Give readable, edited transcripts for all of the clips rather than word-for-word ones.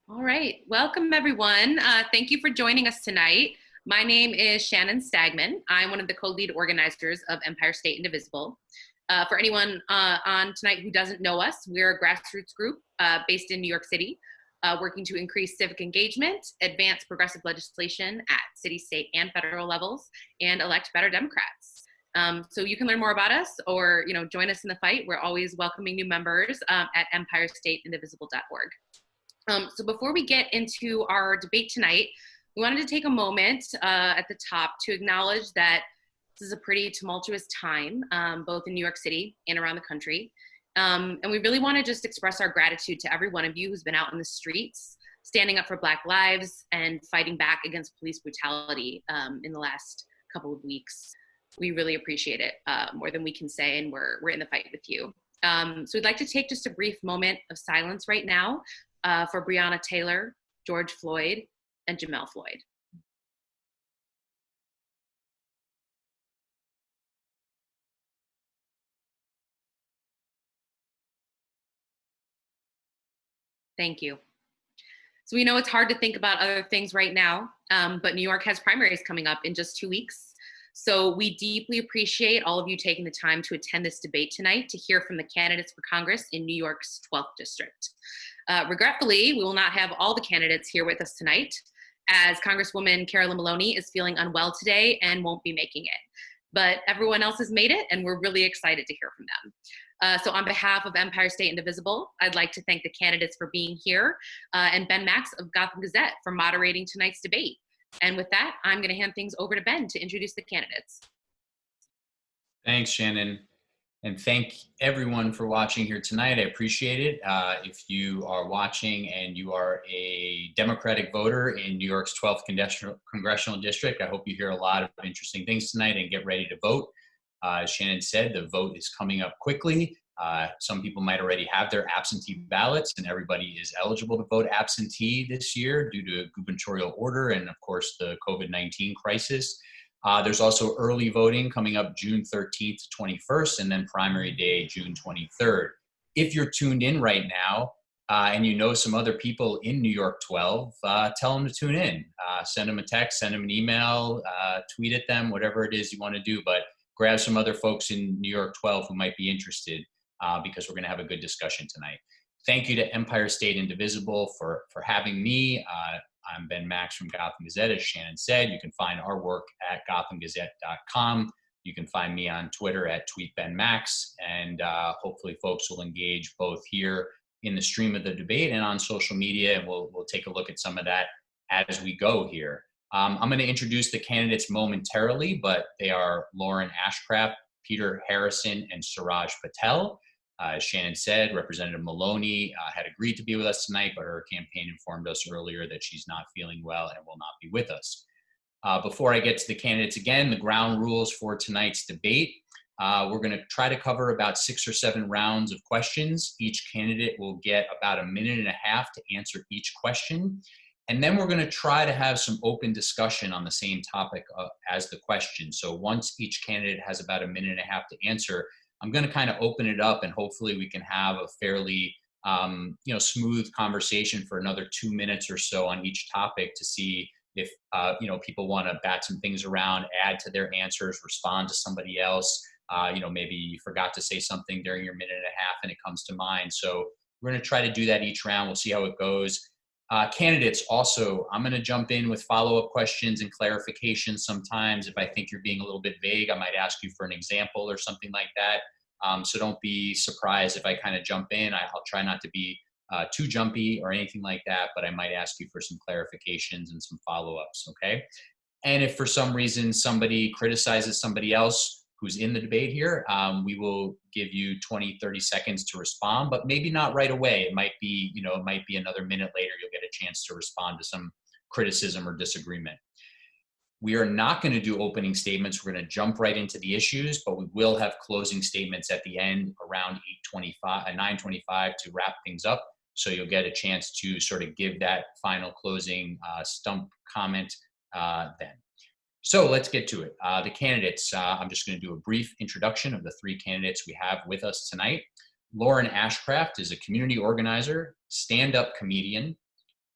All right, welcome everyone. Thank you for joining us tonight. My name is Shannon Stagman. I'm one of the co-lead organizers of Empire State Indivisible. For anyone on tonight who doesn't know us, we're a grassroots group based in New York City, working to increase civic engagement, advance progressive legislation at city, state, and federal levels, and elect better Democrats. So you can learn more about us or join us in the fight. We're always welcoming new members at empirestateindivisible.org. So before we get into our debate tonight, we wanted to take a moment at the top to acknowledge that this is a pretty tumultuous time, both in New York City and around the country. And we really want to just express our gratitude to every one of you who's been out in the streets, standing up for Black lives and fighting back against police brutality in the last couple of weeks. We really appreciate it more than we can say, and we're in the fight with you. So we'd like to take just a brief moment of silence right now for Breonna Taylor, George Floyd, and Jamel Floyd. Thank you. So we know it's hard to think about other things right now, but New York has primaries coming up in just 2 weeks. So we deeply appreciate all of you taking the time to attend this debate tonight to hear from the candidates for Congress in New York's 12th district. Regretfully, we will not have all the candidates here with us tonight, as Congresswoman Carolyn Maloney is feeling unwell today and won't be making it. But everyone else has made it, and we're really excited to hear from them. So on behalf of Empire State Indivisible, I'd like to thank the candidates for being here, and Ben Max of Gotham Gazette for moderating tonight's debate. And with that, I'm going to hand things over to Ben to introduce the candidates. Thanks, Shannon. And thank everyone for watching here tonight. I appreciate it. If you are watching and you are a Democratic voter in New York's 12th Congressional District, I hope you hear a lot of interesting things tonight and get ready to vote. As Shannon said, the vote is coming up quickly. Some people might already have their absentee ballots, and everybody is eligible to vote absentee this year due to a gubernatorial order and, of course, the COVID-19 crisis. There's also early voting coming up June 13th to 21st, and then primary day June 23rd. If you're tuned in right now and you know some other people in New York 12, tell them to tune in. Send them a text, send them an email, tweet at them, whatever it is you want to do. But grab some other folks in New York 12 who might be interested because we're going to have a good discussion tonight. Thank you to Empire State Indivisible for having me. I'm Ben Max from Gotham Gazette. As Shannon said, you can find our work at gothamgazette.com. You can find me on Twitter at tweetbenmax, and hopefully folks will engage both here in the stream of the debate and on social media, and we'll take a look at some of that as we go here. I'm going to introduce the candidates momentarily, but they are Lauren Ashcraft, Peter Harrison, and Suraj Patel. As Shannon said, Representative Maloney had agreed to be with us tonight, but her campaign informed us earlier that she's not feeling well and will not be with us. Before I get to the candidates again, the ground rules for tonight's debate. We're going to try to cover about 6 or 7 rounds of questions. Each candidate will get about 1.5 minutes to answer each question. And then we're going to try to have some open discussion on the same topic as the question. So once each candidate has about 1.5 minutes to answer, I'm going to kind of open it up, and hopefully we can have a fairly smooth conversation for another 2 minutes or so on each topic to see if people want to bat some things around, add to their answers, respond to somebody else. Maybe you forgot to say something during your 1.5 minutes and it comes to mind. So we're going to try to do that each round. We'll see how it goes. Candidates also, I'm going to jump in with follow-up questions and clarifications sometimes. If I think you're being a little bit vague, I might ask you for an example or something like that. So don't be surprised if I kind of jump in. I'll try not to be too jumpy or anything like that, but I might ask you for some clarifications and some follow-ups, okay? And if for some reason somebody criticizes somebody else who's in the debate here, we will give you 20, 30 seconds to respond, but maybe not right away. It might be, another minute later, you'll get a chance to respond to some criticism or disagreement. We are not going to do opening statements. We're going to jump right into the issues, but we will have closing statements at the end around 9:25 to wrap things up. So you'll get a chance to sort of give that final closing stump comment then. So let's get to it. The candidates, I'm just going to do a brief introduction of the 3 candidates we have with us tonight. Lauren Ashcraft is a community organizer, stand-up comedian,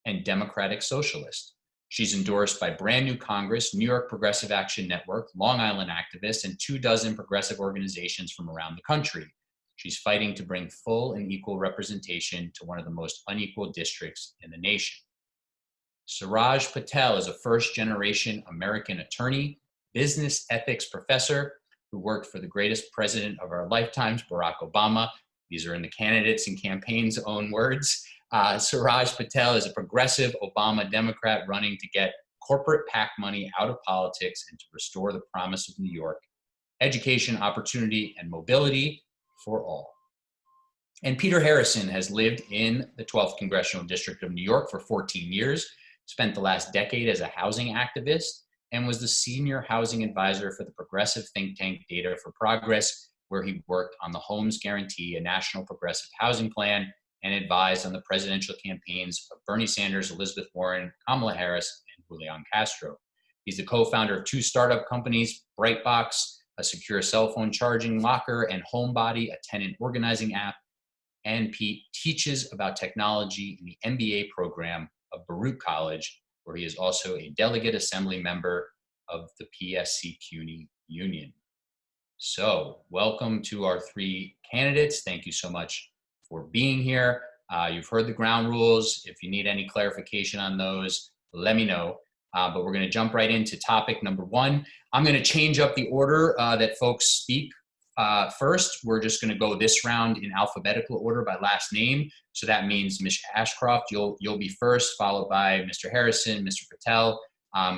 and democratic socialist. She's endorsed by Brand New Congress, New York Progressive Action Network, Long Island activists, and 24 progressive organizations from around the country. She's fighting to bring full and equal representation to one of the most unequal districts in the nation. Suraj Patel is a first-generation American attorney, business ethics professor who worked for the greatest president of our lifetimes, Barack Obama. These are in the candidates and campaign's own words. Suraj Patel is a progressive Obama Democrat running to get corporate PAC money out of politics and to restore the promise of New York, education, opportunity, and mobility for all. And Peter Harrison has lived in the 12th Congressional District of New York for 14 years, spent the last decade as a housing activist, and was the senior housing advisor for the progressive think tank Data for Progress, where he worked on the Homes Guarantee, a national progressive housing plan, and advised on the presidential campaigns of Bernie Sanders, Elizabeth Warren, Kamala Harris, and Julian Castro. He's the co-founder of 2 startup companies, Brightbox, a secure cell phone charging locker, and Homebody, a tenant organizing app. And Pete teaches about technology in the MBA program of Baruch College, where he is also a delegate assembly member of the PSC CUNY Union. So welcome to our 3 candidates. Thank you so much for being here. You've heard the ground rules. If you need any clarification on those, let me know. But we're gonna jump right into topic number 1. I'm gonna change up the order that folks speak first. We're just gonna go this round in alphabetical order by last name. So that means Ms. Ashcroft, you'll be first, followed by Mr. Harrison, Mr. Patel.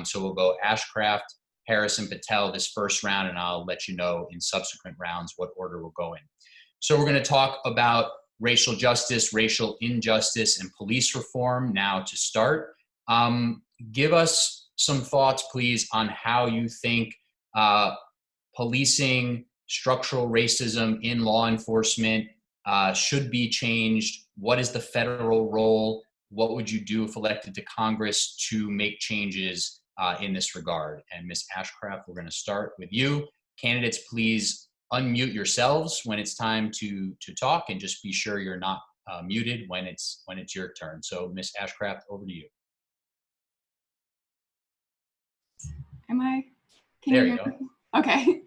So we'll go Ashcroft, Harrison, Patel this first round, and I'll let you know in subsequent rounds what order we'll go in. So we're gonna talk about racial justice, racial injustice, and police reform now to start. Give us some thoughts, please, on how you think policing, structural racism in law enforcement should be changed. What is the federal role? What would you do if elected to Congress to make changes in this regard? And Ms. Ashcraft, we're gonna start with you. Candidates, please unmute yourselves when it's time to talk, and just be sure you're not muted when it's your turn. So Ms. Ashcraft, over to you. Can there you you hear go. me? Okay.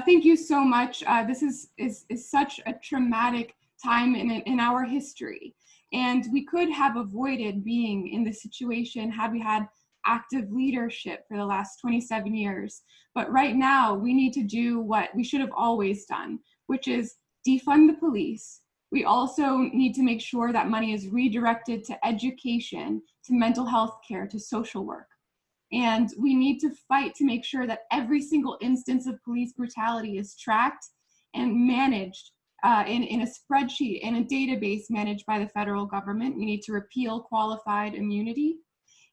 Thank you so much. This is such a traumatic time in our history. And we could have avoided being in this situation had we had active leadership for the last 27 years. But right now, we need to do what we should have always done, which is defund the police. We also need to make sure that money is redirected to education, to mental health care, to social work. And we need to fight to make sure that every single instance of police brutality is tracked and managed in a spreadsheet, in a database managed by the federal government. We need to repeal qualified immunity.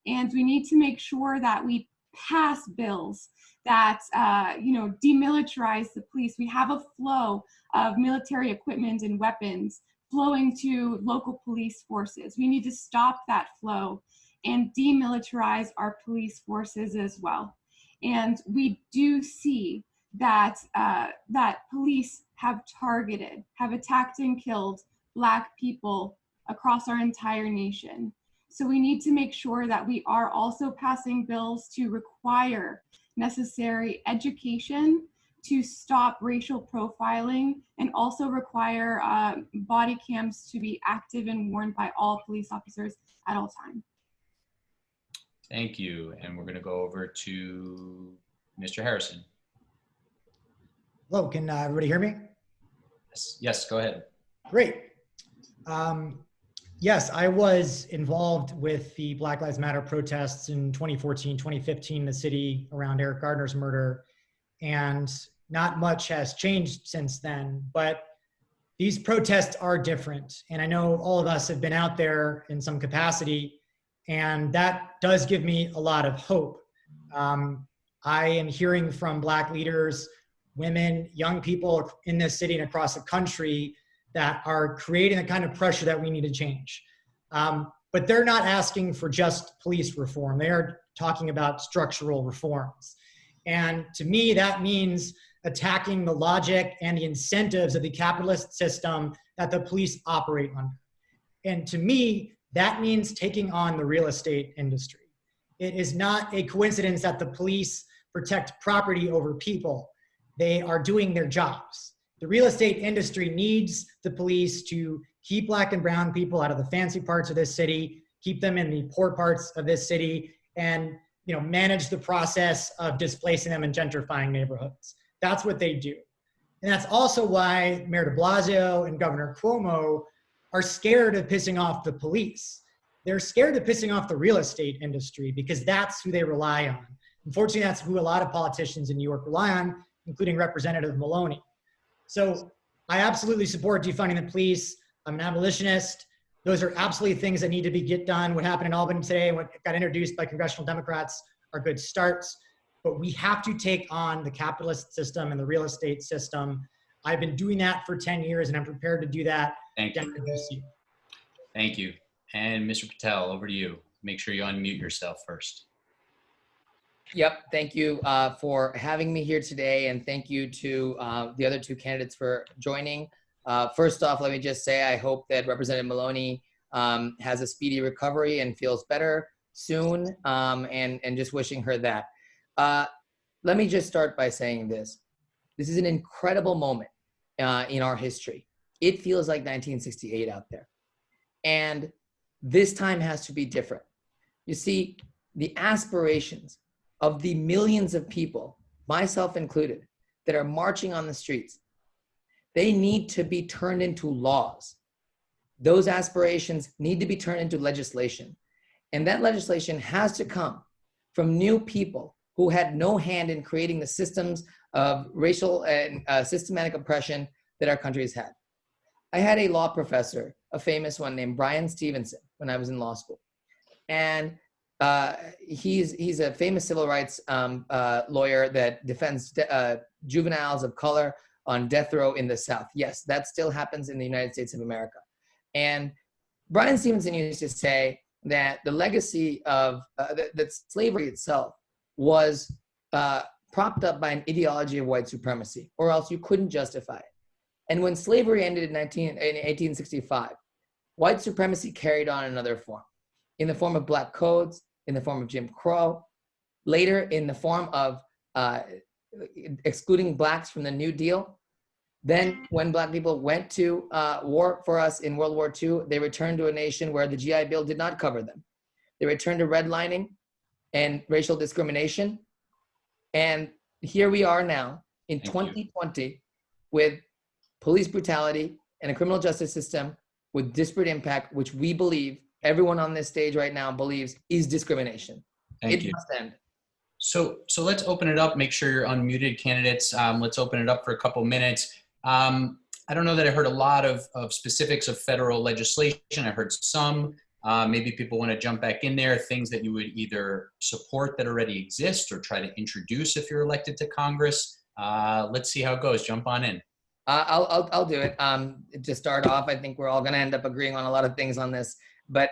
And we need to make sure that we pass bills that demilitarize the police. We have a flow of military equipment and weapons flowing to local police forces. We need to stop that flow and demilitarize our police forces as well. And we do see that that police have attacked and killed Black people across our entire nation. So we need to make sure that we are also passing bills to require necessary education to stop racial profiling, and also require body cams to be active and worn by all police officers at all times. Thank you. And we're going to go over to Mr. Harrison. Hello, can everybody hear me? Yes, go ahead. Great. Yes, I was involved with the Black Lives Matter protests in 2014, 2015, the city around Eric Gardner's murder, and not much has changed since then, but these protests are different. And I know all of us have been out there in some capacity, and that does give me a lot of hope. I am hearing from Black leaders, women, young people in this city and across the country that are creating the kind of pressure that we need to change. But they're not asking for just police reform. They are talking about structural reforms. And to me, that means attacking the logic and the incentives of the capitalist system that the police operate under. And to me, That means taking on the real estate industry. It is not a coincidence that the police protect property over people. They are doing their jobs. The real estate industry needs the police to keep Black and brown people out of the fancy parts of this city, keep them in the poor parts of this city, and manage the process of displacing them and gentrifying neighborhoods. That's what they do. And that's also why Mayor de Blasio and Governor Cuomo are scared of pissing off the police. They're scared of pissing off the real estate industry because that's who they rely on. Unfortunately, that's who a lot of politicians in New York rely on, including Representative Maloney. So I absolutely support defunding the police. I'm an abolitionist. Those are absolutely things that need to get done. What happened in Albany today, what got introduced by congressional Democrats are good starts. But we have to take on the capitalist system and the real estate system. I've been doing that for 10 years, and I'm prepared to do that. Thank you. Thank you. And Mr. Patel, over to you. Make sure you unmute yourself first. Yep. Thank you for having me here today. And thank you to the other two candidates for joining. First off, let me just say, I hope that Representative Maloney has a speedy recovery and feels better soon, and just wishing her that. Let me just start by saying this. This is an incredible moment in our history. It feels like 1968 out there. And this time has to be different. You see, the aspirations of the millions of people, myself included, that are marching on the streets, they need to be turned into laws. Those aspirations need to be turned into legislation. And that legislation has to come from new people who had no hand in creating the systems of racial and systematic oppression that our country has had. I had a law professor, a famous one named Brian Stevenson, when I was in law school. And he's a famous civil rights lawyer that defends juveniles of color on death row in the South. Yes, that still happens in the United States of America. And Brian Stevenson used to say that the legacy of that slavery itself was propped up by an ideology of white supremacy, or else you couldn't justify it. And when slavery ended in 1865, white supremacy carried on another form, in the form of black codes, in the form of Jim Crow, later in the form of excluding blacks from the New Deal. Then when black people went to war for us in World War II, they returned to a nation where the GI Bill did not cover them. They returned to redlining and racial discrimination. And here we are now in 2020 with police brutality and a criminal justice system with disparate impact, which we believe, everyone on this stage right now believes, is discrimination. Thank you. It must end. So let's open it up. Make sure you're unmuted, candidates. Let's open it up for a couple minutes. I don't know that I heard a lot of specifics of federal legislation. I heard some. Maybe people want to jump back in there, things that you would either support that already exist or try to introduce if you're elected to Congress. Let's see how it goes. Jump on in. I'll do it. To start off, I think we're all going to end up agreeing on a lot of things on this. But,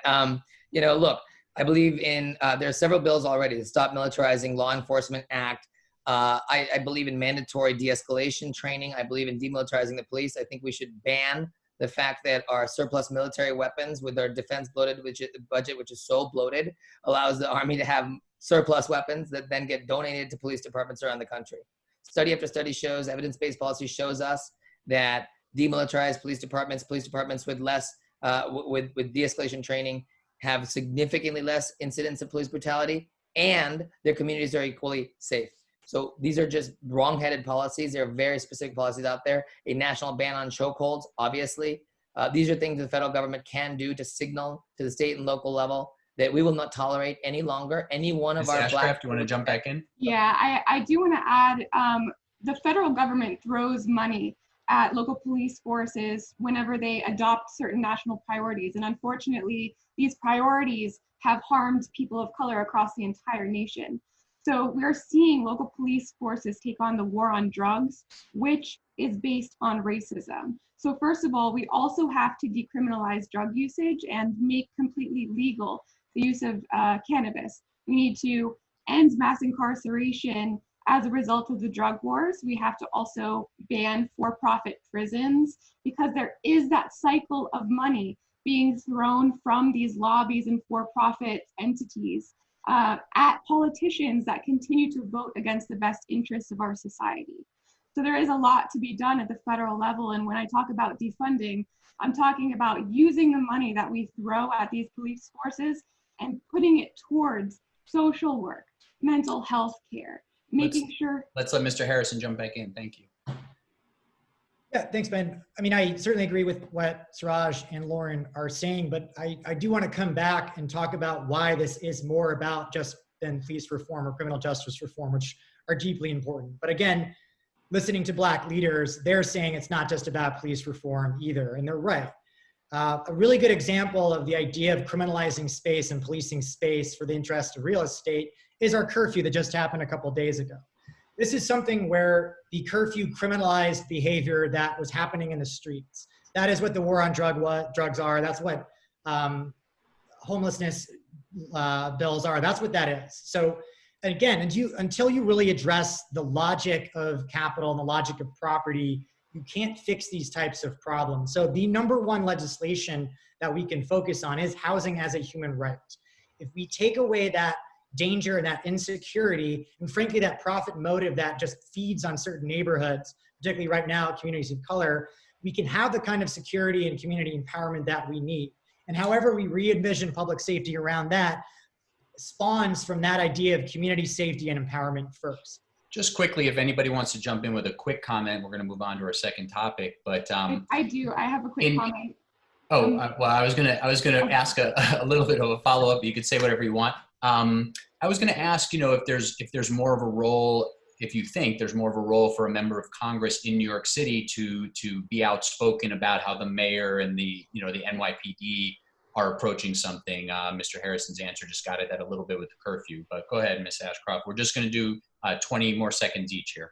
look, I believe in, there are several bills already. The Stop Militarizing Law Enforcement Act. I believe in mandatory de-escalation training. I believe in demilitarizing the police. I think we should ban the fact that our surplus military weapons with our defense budget, which is so bloated, allows the Army to have surplus weapons that then get donated to police departments around the country. Study after study shows, evidence-based policy shows us that demilitarized police departments with less, with de-escalation training have significantly less incidents of police brutality, and their communities are equally safe. So these are just wrong-headed policies. There are very specific policies out there. A national ban on chokeholds, obviously. These are things the federal government can do to signal to the state and local level that we will not tolerate any longer any one of Ms. our Ashcraft, black. do you want to jump back in? Yeah, I do want to add, the federal government throws money at local police forces whenever they adopt certain national priorities. And unfortunately, these priorities have harmed people of color across the entire nation. So we're seeing local police forces take on the war on drugs, which is based on racism. So first of all, we also have to decriminalize drug usage and make completely legal the use of cannabis. We need to end mass incarceration as a result of the drug wars. We have to also ban for-profit prisons because there is that cycle of money being thrown from these lobbies and for-profit entities at politicians that continue to vote against the best interests of our society. So there is a lot to be done at the federal level. And when I talk about defunding, I'm talking about using the money that we throw at these police forces and putting it towards social work, mental health care, making sure. Let's let Mr. Harrison jump back in. Thank you. Yeah, thanks, Ben. I mean, I certainly agree with what Suraj and Lauren are saying, but I do want to come back and talk about why this is more about just than police reform or criminal justice reform, which are deeply important. But again, listening to Black leaders, they're saying it's not just about police reform either, and they're right. A really good example of the idea of criminalizing space and policing space for the interest of real estate is our curfew that just happened a couple of days ago. This is something where the curfew criminalized behavior that was happening in the streets. That is what the war on drugs are. That's what homelessness bills are. That's what that is. So again, until you really address the logic of capital and the logic of property, you can't fix these types of problems. So the number one legislation that we can focus on is housing as a human right. If we take away that danger and that insecurity, and frankly, that profit motive that just feeds on certain neighborhoods, particularly right now, communities of color, we can have the kind of security and community empowerment that we need. And however we re-envision public safety around that spawns from that idea of community safety and empowerment first. Just quickly, if anybody wants to jump in with a quick comment, we're going to move on to our second topic. But I do. I have a quick comment. Well, I was going to ask a little bit of a follow up. You could say whatever you want. I was going to ask, if there's more of a role, if you think there's more of a role for a member of Congress in New York City to be outspoken about how the mayor and the NYPD are approaching something. Mr. Harrison's answer just got at that a little bit with the curfew, but go ahead, Ms. Ashcroft. We're just going to do 20 more seconds each here.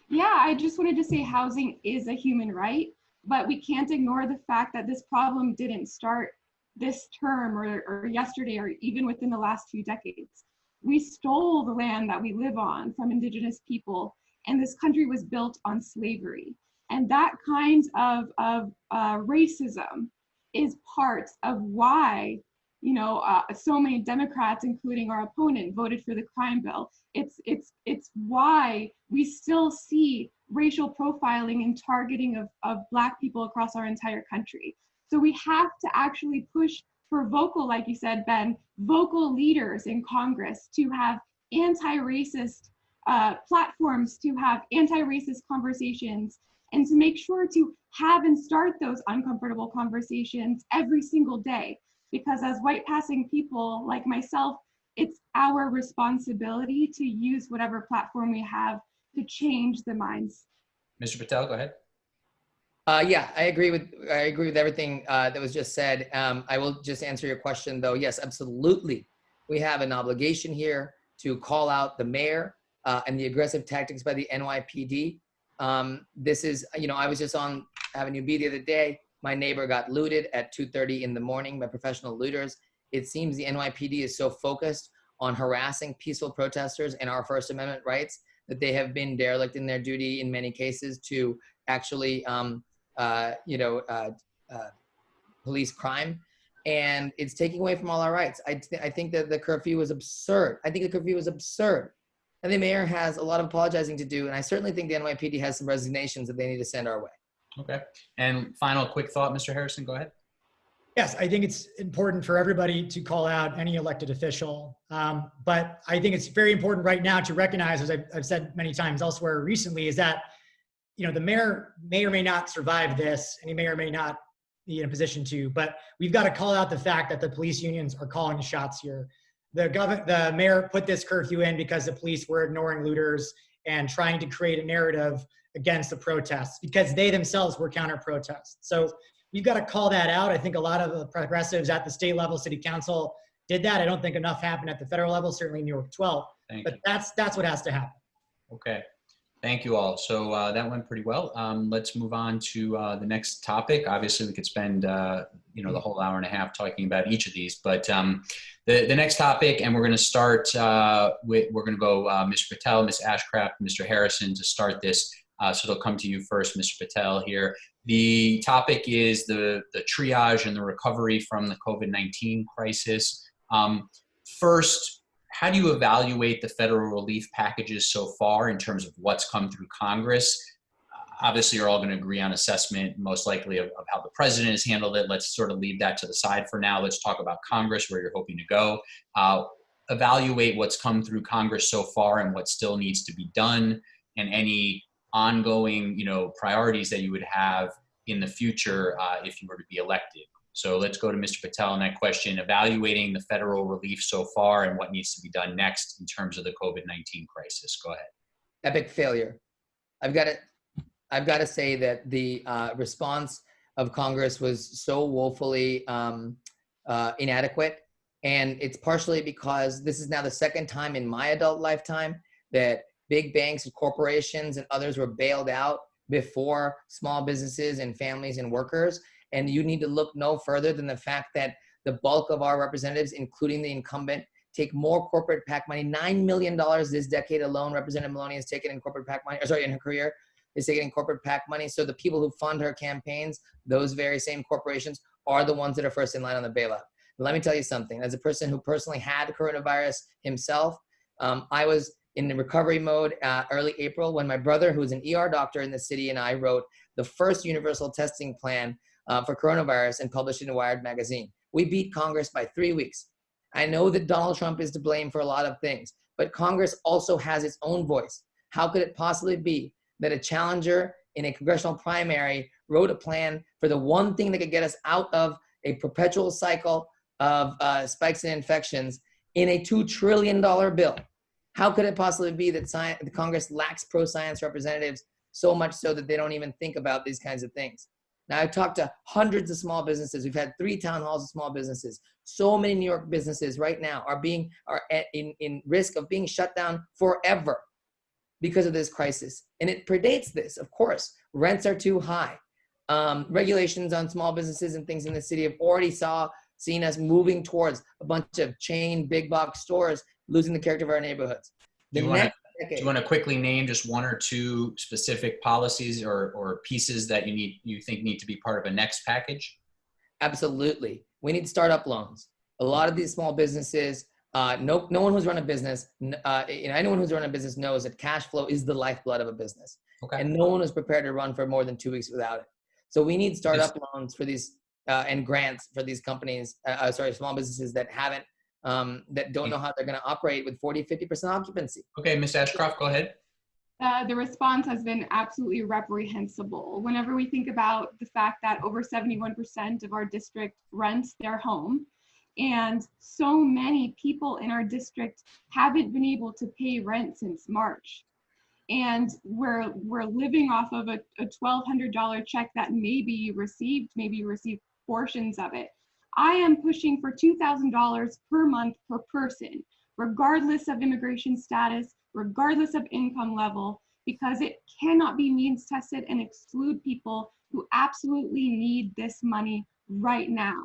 Yeah, I just wanted to say housing is a human right, but we can't ignore the fact that this problem didn't start this term or yesterday or even within the last few decades. We stole the land that we live on from indigenous people, and this country was built on slavery. And that kind of racism is part of why so many Democrats, including our opponent, voted for the crime bill. It's why we still see racial profiling and targeting of Black people across our entire country. So we have to actually push for vocal, like you said, Ben, vocal leaders in Congress to have anti-racist platforms, to have anti-racist conversations, and to make sure to have and start those uncomfortable conversations every single day. Because as white passing people like myself, it's our responsibility to use whatever platform we have to change the minds. Mr. Patel, go ahead. Yeah, I agree with everything that was just said. I will just answer your question though. Yes, absolutely. We have an obligation here to call out the mayor and the aggressive tactics by the NYPD. This is, I was just on Avenue B the other day. My neighbor got looted at 2:30 in the morning by professional looters. It seems the NYPD is so focused on harassing peaceful protesters and our First Amendment rights that they have been derelict in their duty in many cases to actually police crime, and it's taking away from all our rights. I think that the curfew was absurd. I think the curfew was absurd. And the mayor has a lot of apologizing to do, and I certainly think the NYPD has some resignations that they need to send our way. Okay. And final quick thought, Mr. Harrison, go ahead. Yes, I think it's important for everybody to call out any elected official. But I think it's very important right now to recognize, as I've said many times elsewhere recently, is that the mayor may or may not survive this, and he may or may not be in a position to, but we've got to call out the fact that the police unions are calling the shots here. The mayor put this curfew in because the police were ignoring looters and trying to create a narrative against the protests because they themselves were counter-protests. So we've got to call that out. I think a lot of the progressives at the state level, city council did that. I don't think enough happened at the federal level, certainly NY-12, but that's what has to happen. Okay. Thank you all. So that went pretty well. Let's move on to the next topic. Obviously, we could spend the whole hour and a half talking about each of these. But the next topic, and we're going to start we're going to go Mr. Patel, Ms. Ashcraft, Mr. Harrison to start this. So it'll come to you first, Mr. Patel here. The topic is the triage and the recovery from the COVID-19 crisis. First, how do you evaluate the federal relief packages so far in terms of what's come through Congress? Obviously, you're all going to agree on assessment, most likely, of how the president has handled it. Let's sort of leave that to the side for now. Let's talk about Congress, where you're hoping to go. Evaluate what's come through Congress so far and what still needs to be done, and any ongoing, priorities that you would have in the future if you were to be elected. So let's go to Mr. Patel on that question, evaluating the federal relief so far and what needs to be done next in terms of the COVID-19 crisis. Go ahead. Epic failure. I've got to say that the response of Congress was so woefully inadequate. And it's partially because this is now the second time in my adult lifetime that big banks and corporations and others were bailed out before small businesses and families and workers. And you need to look no further than the fact that the bulk of our representatives, including the incumbent, take more corporate PAC money. $9 million this decade alone, Representative Maloney has taken in corporate PAC money, in her career, is taking in corporate PAC money. So the people who fund her campaigns, those very same corporations, are the ones that are first in line on the bailout. But let me tell you something. As a person who personally had coronavirus himself, I was in the recovery mode early April when my brother, who's an ER doctor in the city, and I wrote the first universal testing plan for coronavirus and published it in Wired magazine. We beat Congress by 3 weeks. I know that Donald Trump is to blame for a lot of things, but Congress also has its own voice. How could it possibly be that a challenger in a congressional primary wrote a plan for the one thing that could get us out of a perpetual cycle of spikes in infections in a $2 trillion bill? How could it possibly be that the Congress lacks pro-science representatives so much so that they don't even think about these kinds of things? Now, I've talked to hundreds of small businesses. We've had 3 town halls of small businesses. So many New York businesses right now are in risk of being shut down forever because of this crisis. And it predates this, of course. Rents are too high. Regulations on small businesses and things in the city have already seen us moving towards a bunch of chain big box stores losing the character of our neighborhoods. Do you want to quickly name just 1 or 2 specific policies or pieces that you think need to be part of a next package? Absolutely. We need startup loans. A lot of these small businesses, no one who's run a business, anyone who's run a business knows that cash flow is the lifeblood of a business. Okay. And no one is prepared to run for more than 2 weeks without it. So we need startup loans for these and grants for these companies, small businesses that don't know how they're going to operate with 40-50% occupancy. Okay, Ms. Ashcroft, go ahead. The response has been absolutely reprehensible. Whenever we think about the fact that over 71% of our district rents their home, and so many people in our district haven't been able to pay rent since March. And we're living off of a $1,200 check that maybe you received portions of it. I am pushing for $2,000 per month per person, regardless of immigration status, regardless of income level, because it cannot be means tested and exclude people who absolutely need this money right now.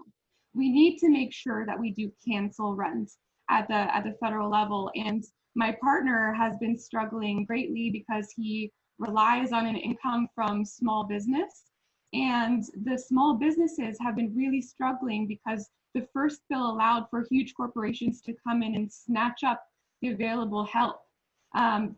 We need to make sure that we do cancel rent at the federal level. And my partner has been struggling greatly because he relies on an income from small business. And the small businesses have been really struggling because the first bill allowed for huge corporations to come in and snatch up the available help.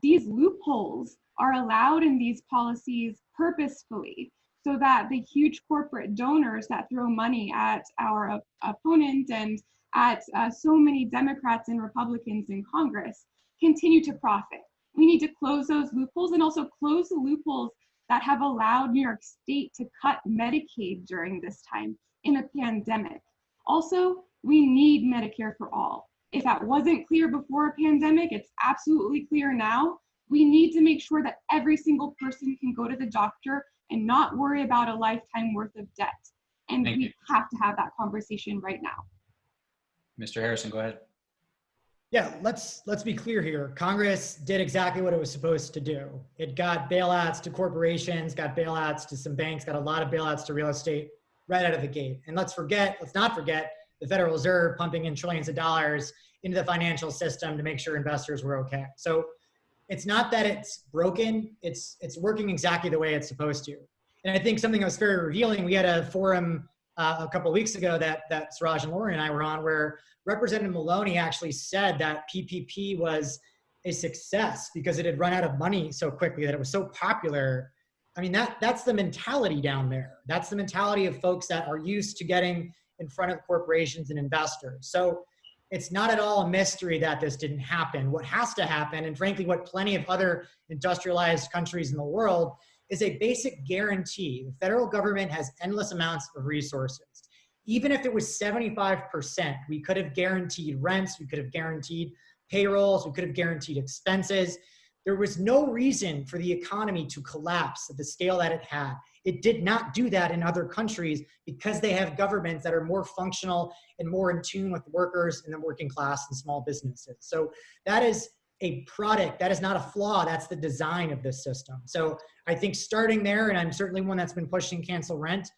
These loopholes are allowed in these policies purposefully so that the huge corporate donors that throw money at our opponent and at so many Democrats and Republicans in Congress continue to profit. We need to close those loopholes and also close the loopholes that have allowed New York State to cut Medicaid during this time in a pandemic. Also, we need Medicare for all. If that wasn't clear before a pandemic, it's absolutely clear now. We need to make sure that every single person can go to the doctor and not worry about a lifetime worth of debt. And we have to have that conversation right now. Mr. Harrison, go ahead. Yeah, let's be clear here. Congress did exactly what it was supposed to do. It got bailouts to corporations, got bailouts to some banks, got a lot of bailouts to real estate right out of the gate. And let's not forget the Federal Reserve pumping in trillions of dollars into the financial system to make sure investors were okay. So It's not that it's broken, it's working exactly the way it's supposed to. And I think something that was very revealing, we had a forum a couple of weeks ago that Suraj and Lauren and I were on, where Representative Maloney actually said that PPP was a success because it had run out of money so quickly, that it was so popular. I mean, that's the mentality down there. That's the mentality of folks that are used to getting in front of corporations and investors. So it's not at all a mystery that this didn't happen. What has to happen, and frankly, what plenty of other industrialized countries in the world, is a basic guarantee. The federal government has endless amounts of resources. Even if it was 75%, we could have guaranteed rents, we could have guaranteed payrolls, we could have guaranteed expenses. There was no reason for the economy to collapse at the scale that it had. It did not do that in other countries because they have governments that are more functional and more in tune with workers and the working class and small businesses. So that is a product, that is not a flaw, that's the design of this system. So I think starting there, and I'm certainly one that's been pushing cancel rent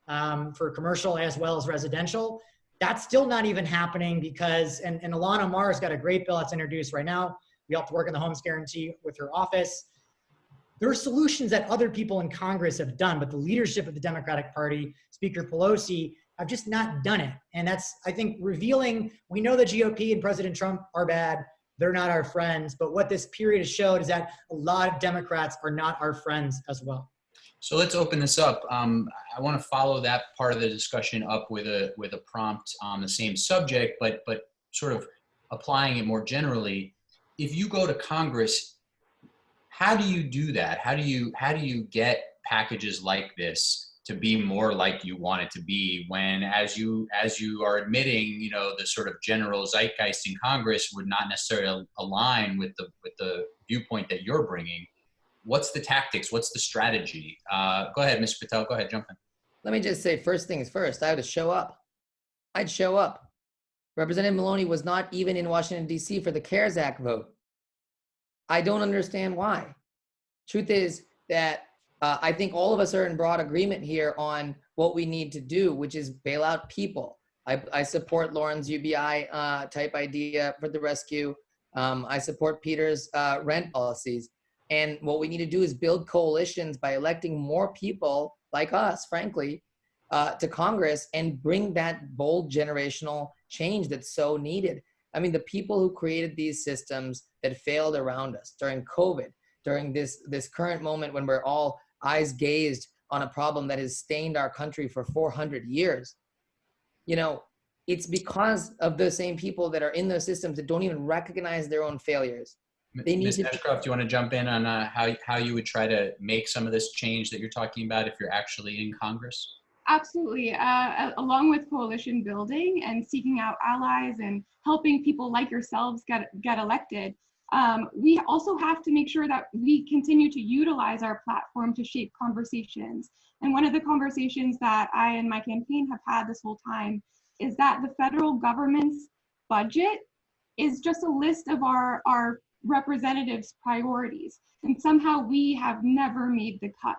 for commercial as well as residential, that's still not even happening because, and Ilhan Omar's got a great bill that's introduced right now. We helped work on the homes guarantee with her office. There are solutions that other people in Congress have done, but the leadership of the Democratic Party, Speaker Pelosi, have just not done it. And that's, I think, revealing. We know the GOP and President Trump are bad. They're not our friends. But what this period has showed is that a lot of Democrats are not our friends as well. So let's open this up. I want to follow that part of the discussion up with a prompt on the same subject, but sort of applying it more generally. If you go to Congress, how do you do that? How do you get packages like this to be more like you want it to be when, as you are admitting, you know, the sort of general zeitgeist in Congress would not necessarily align with the viewpoint that you're bringing? What's the tactics? What's the strategy? Go ahead, Mr. Patel. Go ahead, jump in. Let me just say, first things first, I had to show up. I'd show up. Representative Maloney was not even in Washington, D.C. for the CARES Act vote. I don't understand why. Truth is that I think all of us are in broad agreement here on what we need to do, which is bail out people. I support Lauren's UBI type idea for the rescue. I support Peter's rent policies. And what we need to do is build coalitions by electing more people like us, frankly, to Congress and bring that bold generational change that's so needed. I mean, the people who created these systems that failed around us during COVID, during this current moment when we're all eyes gazed on a problem that has stained our country for 400 years, you know, it's because of the same people that are in those systems that don't even recognize their own failures. They need Ms. to. Ashcroft, do you want to jump in on how you would try to make some of this change that you're talking about if you're actually in Congress? Absolutely. Along with coalition building and seeking out allies and helping people like yourselves get elected, we also have to make sure that we continue to utilize our platform to shape conversations. And one of the conversations that I and my campaign have had this whole time is that the federal government's budget is just a list of our representatives' priorities. And somehow we have never made the cut.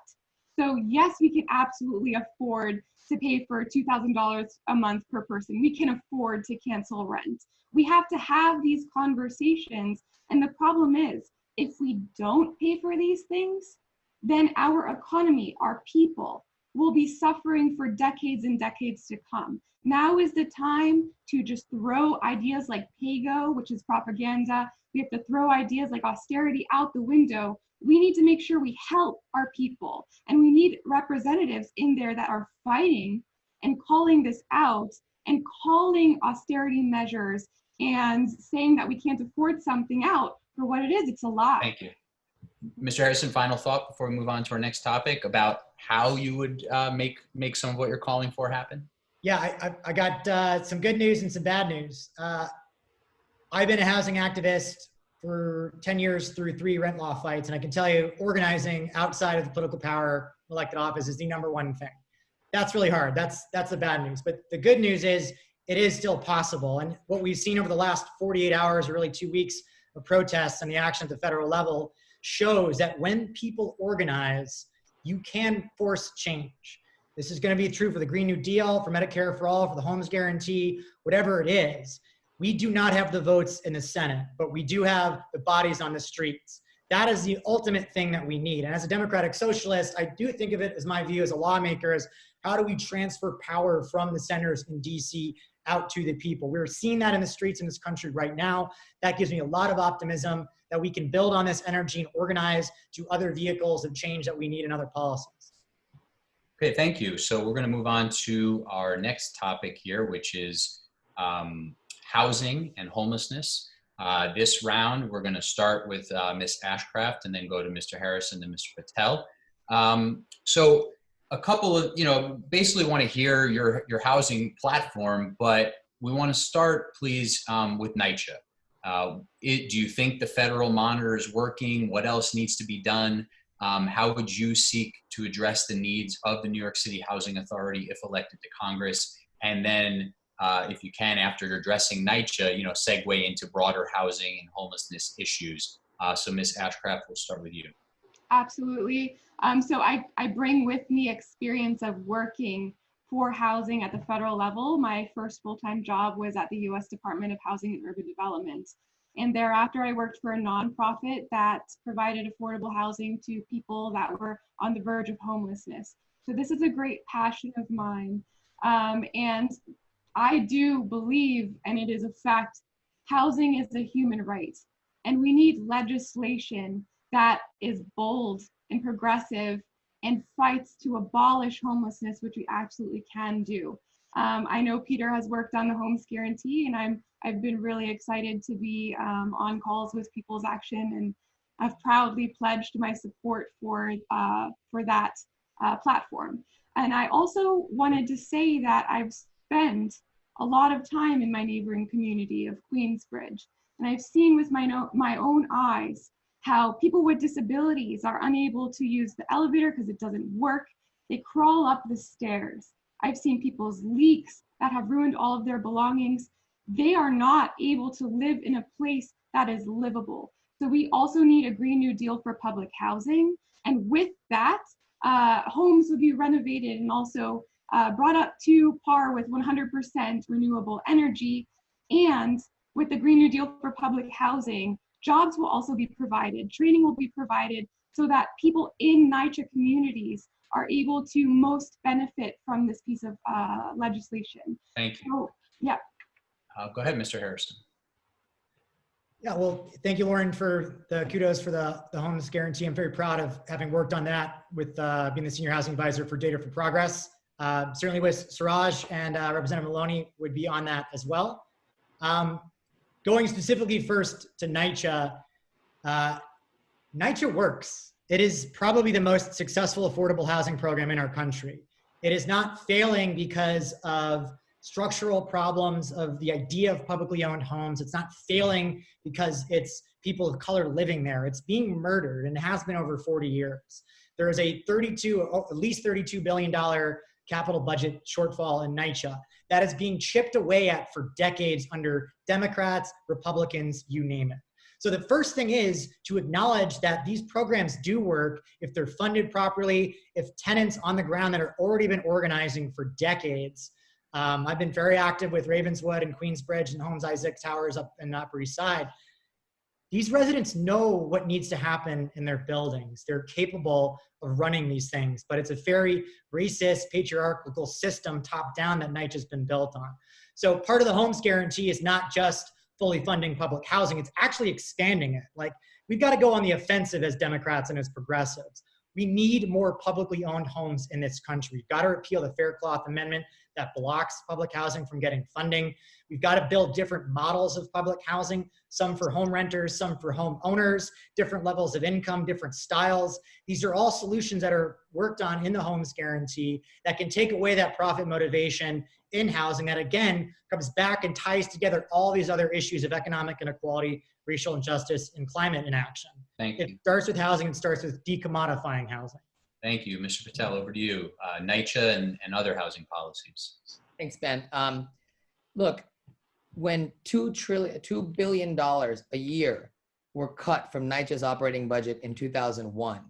So yes, we can absolutely afford to pay for $2,000 a month per person. We can afford to cancel rent. We have to have these conversations. And the problem is, if we don't pay for these things, then our economy, our people, will be suffering for decades and decades to come. Now is the time to just throw ideas like pay-go, which is propaganda. We have to throw ideas like austerity out the window. We need to make sure we help our people. And we need representatives in there that are fighting and calling this out and calling austerity measures and saying that we can't afford something out for what it is. It's a lie. Thank you. Mr. Harrison, final thought before we move on to our next topic about how you would make some of what you're calling for happen? Yeah, I got some good news and some bad news. I've been a housing activist for 10 years through 3 rent law fights, and I can tell you organizing outside of the political power elected office is the #1 thing. That's really hard. That's the bad news. But the good news is it is still possible. And what we've seen over the last 48 hours, or really 2 weeks of protests and the action at the federal level shows that when people organize, you can force change. This is going to be true for the Green New Deal, for Medicare for All, for the homes guarantee, whatever it is. We do not have the votes in the Senate, but we do have the bodies on the streets. That is the ultimate thing that we need. And as a democratic socialist, I do think of it as my view as a lawmaker as how do we transfer power from the centers in DC out to the people? We're seeing that in the streets in this country right now. That gives me a lot of optimism that we can build on this energy and organize to other vehicles of change that we need in other policies. Okay, thank you. So we're going to move on to our next topic here, which is housing and homelessness. This round, we're going to start with Ms. Ashcraft and then go to Mr. Harrison and Mr. Patel. So a couple of, basically want to hear your housing platform, but we want to start, please, with NYCHA. Do you think the federal monitor is working? What else needs to be done? How would you seek to address the needs of the New York City Housing Authority if elected to Congress? And then, if you can, after addressing NYCHA, segue into broader housing and homelessness issues. So Ms. Ashcraft, we'll start with you. Absolutely. So I bring with me experience of working for housing at the federal level. My first full-time job was at the U.S. Department of Housing and Urban Development. And thereafter, I worked for a nonprofit that provided affordable housing to people that were on the verge of homelessness. So this is a great passion of mine. And I do believe, and it is a fact, housing is a human right. And we need legislation that is bold and progressive and fights to abolish homelessness, which we absolutely can do. I know Peter has worked on the Homes Guarantee, and I've been really excited to be on calls with People's Action, and I've proudly pledged my support for that platform. And I also wanted to say that I've spent a lot of time in my neighboring community of Queensbridge, and I've seen with my own eyes how people with disabilities are unable to use the elevator because it doesn't work. They crawl up the stairs. I've seen people's leaks that have ruined all of their belongings. They are not able to live in a place that is livable. So we also need a Green New Deal for public housing. And with that, homes would be renovated and also brought up to par with 100% renewable energy. And with the Green New Deal for public housing, jobs will also be provided, training will be provided so that people in NYCHA communities are able to most benefit from this piece of legislation. Thank you. So, yeah. Go ahead, Mr. Harrison. Yeah, well, thank you, Lauren, for the kudos for the Homes Guarantee. I'm very proud of having worked on that with being the Senior Housing Advisor for Data for Progress. Certainly with Suraj and Representative Maloney would be on that as well. Going specifically first to NYCHA, NYCHA works. It is probably the most successful affordable housing program in our country. It is not failing because of structural problems of the idea of publicly owned homes. It's not failing because it's people of color living there. It's being murdered, and it has been over 40 years. There is a at least $32 billion capital budget shortfall in NYCHA that is being chipped away at for decades under Democrats, Republicans, you name it. So the first thing is to acknowledge that these programs do work if they're funded properly, if tenants on the ground that have already been organizing for decades. I've been very active with Ravenswood and Queensbridge and Holmes Isaac Towers up in the Upper East Side. These residents know what needs to happen in their buildings. They're capable of running these things, but it's a very racist, patriarchal system top down that NYCHA's been built on. So part of the Homes Guarantee is not just fully funding public housing, it's actually expanding it. Like, we've got to go on the offensive as Democrats and as progressives. We need more publicly owned homes in this country. We've got to repeal the Faircloth Amendment that blocks public housing from getting funding. We've got to build different models of public housing, some for home renters, some for home owners, different levels of income, different styles. These are all solutions that are worked on in the Homes Guarantee that can take away that profit motivation in housing that, again, comes back and ties together all these other issues of economic inequality, racial injustice, and climate inaction. Thank you. It starts with housing, it starts with decommodifying housing. Thank you. Mr. Patel, over to you. NYCHA and other housing policies. Thanks, Ben. Look, when $2 billion a year were cut from NYCHA's operating budget in 2001,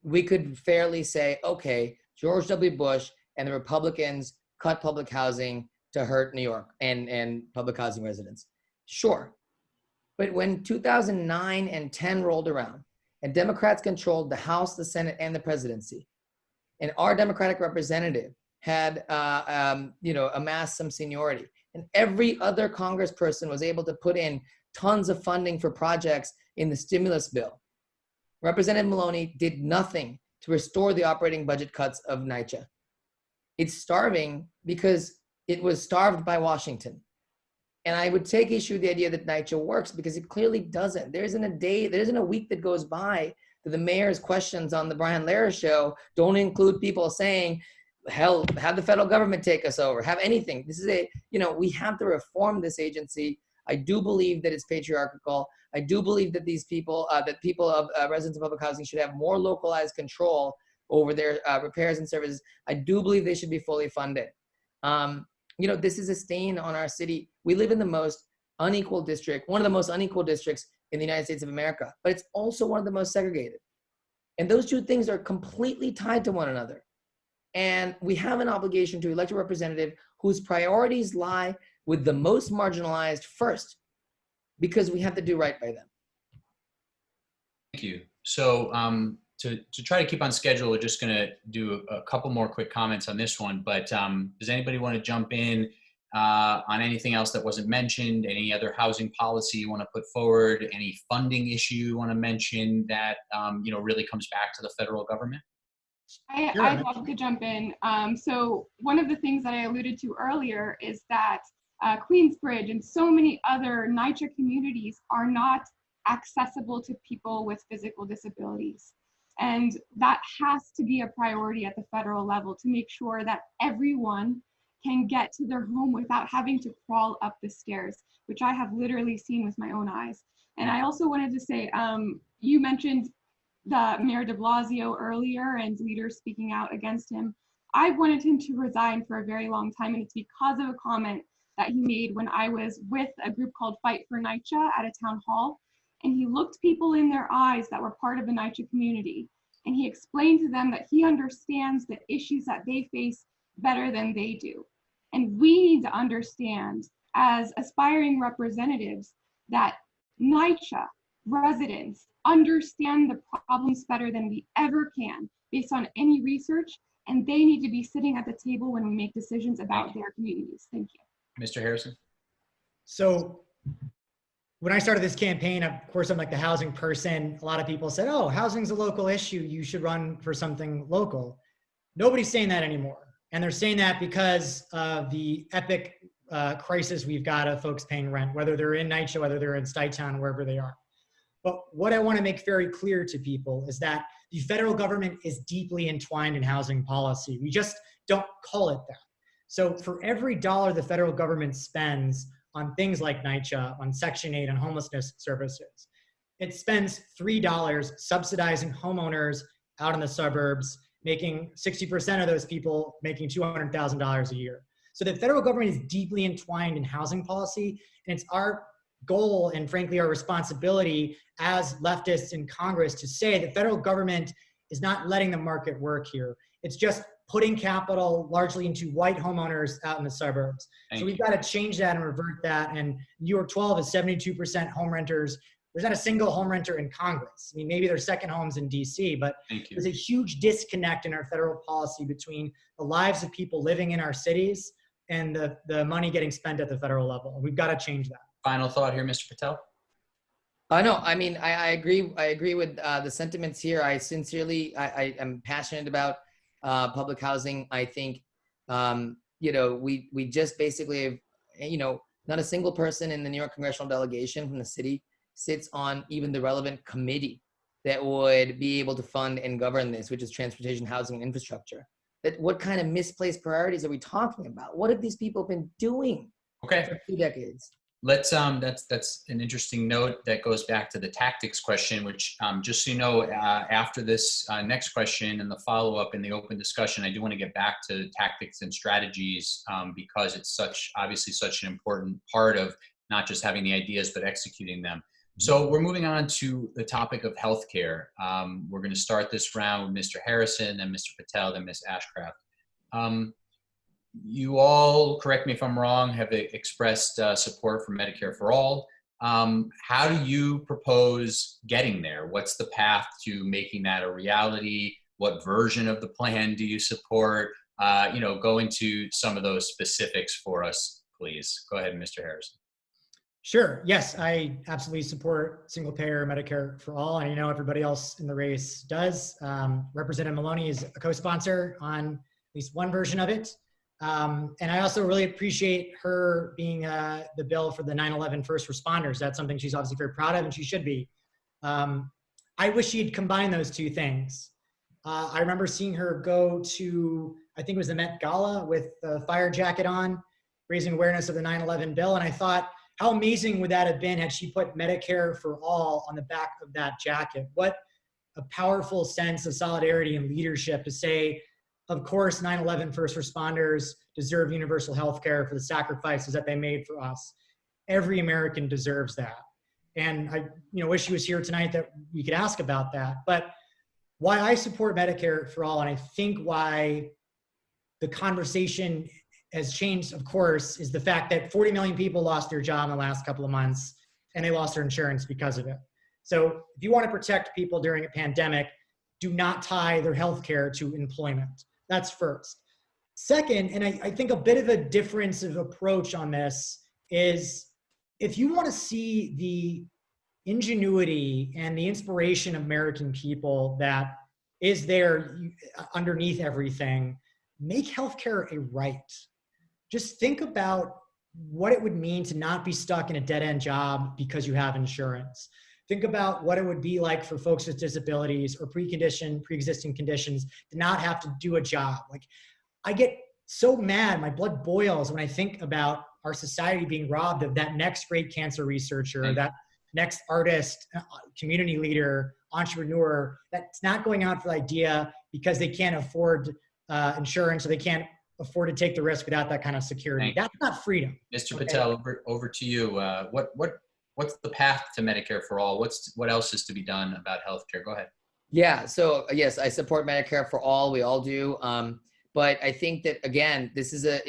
we could fairly say, okay, George W. Bush and the Republicans cut public housing to hurt New York and public housing residents. Sure. But when 2009 and 10 rolled around, and Democrats controlled the House, the Senate, and the presidency. And our Democratic representative had, amassed some seniority. And every other congressperson was able to put in tons of funding for projects in the stimulus bill. Representative Maloney did nothing to restore the operating budget cuts of NYCHA. It's starving because it was starved by Washington. And I would take issue with the idea that NYCHA works, because it clearly doesn't. There isn't a week that goes by that the mayor's questions on the Brian Lehrer show don't include people saying, hell, have the federal government take us over, have anything. This is we have to reform this agency. I do believe that it's patriarchal. I do believe that these people, residents of public housing should have more localized control over their repairs and services. I do believe they should be fully funded. This is a stain on our city. We live in the most unequal district, one of the most unequal districts in the United States of America, but it's also one of the most segregated. And those two things are completely tied to one another. And we have an obligation to elect a representative whose priorities lie with the most marginalized first, because we have to do right by them. Thank you. So to try to keep on schedule, we're just going to do a couple more quick comments on this one. But does anybody want to jump in on anything else that wasn't mentioned? Any other housing policy you want to put forward? Any funding issue you want to mention that really comes back to the federal government? I'd love to jump in. So one of the things that I alluded to earlier is that Queensbridge and so many other NYCHA communities are not accessible to people with physical disabilities. And that has to be a priority at the federal level, to make sure that everyone can get to their home without having to crawl up the stairs, which I have literally seen with my own eyes. And I also wanted to say, you mentioned the Mayor de Blasio earlier and leaders speaking out against him. I wanted him to resign for a very long time, and it's because of a comment that he made when I was with a group called Fight for NYCHA at a town hall. And he looked people in their eyes that were part of the NYCHA community. And he explained to them that he understands the issues that they face better than they do. And we need to understand, as aspiring representatives, that NYCHA residents understand the problems better than we ever can based on any research, and they need to be sitting at the table when we make decisions about their communities. Thank you. Mr. Harrison? So when I started this campaign, of course, I'm like the housing person. A lot of people said, oh, housing's a local issue. You should run for something local. Nobody's saying that anymore. And they're saying that because of the epic crisis we've got of folks paying rent, whether they're in NYCHA, whether they're in Stuytown, wherever they are. But what I want to make very clear to people is that the federal government is deeply entwined in housing policy. We just don't call it that. So for every dollar the federal government spends on things like NYCHA, on Section 8, on homelessness services, it spends $3 subsidizing homeowners out in the suburbs, making 60% of those people making $200,000 a year. So the federal government is deeply entwined in housing policy, and it's our goal and frankly our responsibility as leftists in Congress to say the federal government is not letting the market work here. It's just putting capital largely into white homeowners out in the suburbs. So we've got to change that and revert that. And NY-12 is 72% home renters. There's not a single home renter in Congress. I mean, maybe there's second homes in DC, but there's a huge disconnect in our federal policy between the lives of people living in our cities and the money getting spent at the federal level. We've got to change that. Final thought here, Mr. Patel? No, I mean, I agree. I agree with the sentiments here. I sincerely, I am passionate about public housing. I think, we just basically have, not a single person in the New York congressional delegation from the city sits on even the relevant committee that would be able to fund and govern this, which is transportation, housing, and infrastructure. What kind of misplaced priorities are we talking about? What have these people been doing for 2 decades? Let's that's an interesting note that goes back to the tactics question, which just so you know, after this next question and the follow-up in the open discussion, I do want to get back to tactics and strategies because it's obviously such an important part of not just having the ideas, but executing them. So we're moving on to the topic of healthcare. We're going to start this round with Mr. Harrison, then Mr. Patel, then Ms. Ashcraft. You all, correct me if I'm wrong, have expressed support for Medicare for all. How do you propose getting there? What's the path to making that a reality? What version of the plan do you support? Go into some of those specifics for us, please. Go ahead, Mr. Harrison. Sure. Yes, I absolutely support single payer Medicare for all. And I know everybody else in the race does. Representative Maloney is a co-sponsor on at least one version of it. And I also really appreciate her being the bill for the 9/11 first responders. That's something she's obviously very proud of, and she should be. I wish she'd combine those two things. I remember seeing her go to, I think it was the Met Gala with the fire jacket on, raising awareness of the 9/11 bill. And I thought, how amazing would that have been had she put Medicare for all on the back of that jacket? What a powerful sense of solidarity and leadership to say, of course, 9/11 first responders deserve universal health care for the sacrifices that they made for us. Every American deserves that. And I wish she was here tonight that we could ask about that. But why I support Medicare for all, and I think why the conversation has changed, of course, is the fact that 40 million people lost their job in the last couple of months, and they lost their insurance because of it. So if you want to protect people during a pandemic, do not tie their health care to employment. That's first. Second, and I think a bit of a difference of approach on this is, if you want to see the ingenuity and the inspiration of American people that is there underneath everything, make healthcare a right. Just think about what it would mean to not be stuck in a dead-end job because you have insurance. Think about what it would be like for folks with disabilities or pre-existing conditions to not have to do a job. Like, I get so mad, my blood boils when I think about our society being robbed of that next great cancer researcher, that next artist, community leader, entrepreneur, that's not going out for the idea because they can't afford insurance, or they can't afford to take the risk without that kind of security. That's not freedom. Mr. Patel, over to you. What's the path to Medicare for all? What else is to be done about healthcare? Go ahead. Yeah, so yes, I support Medicare for all. We all do. But I think that, again, this is an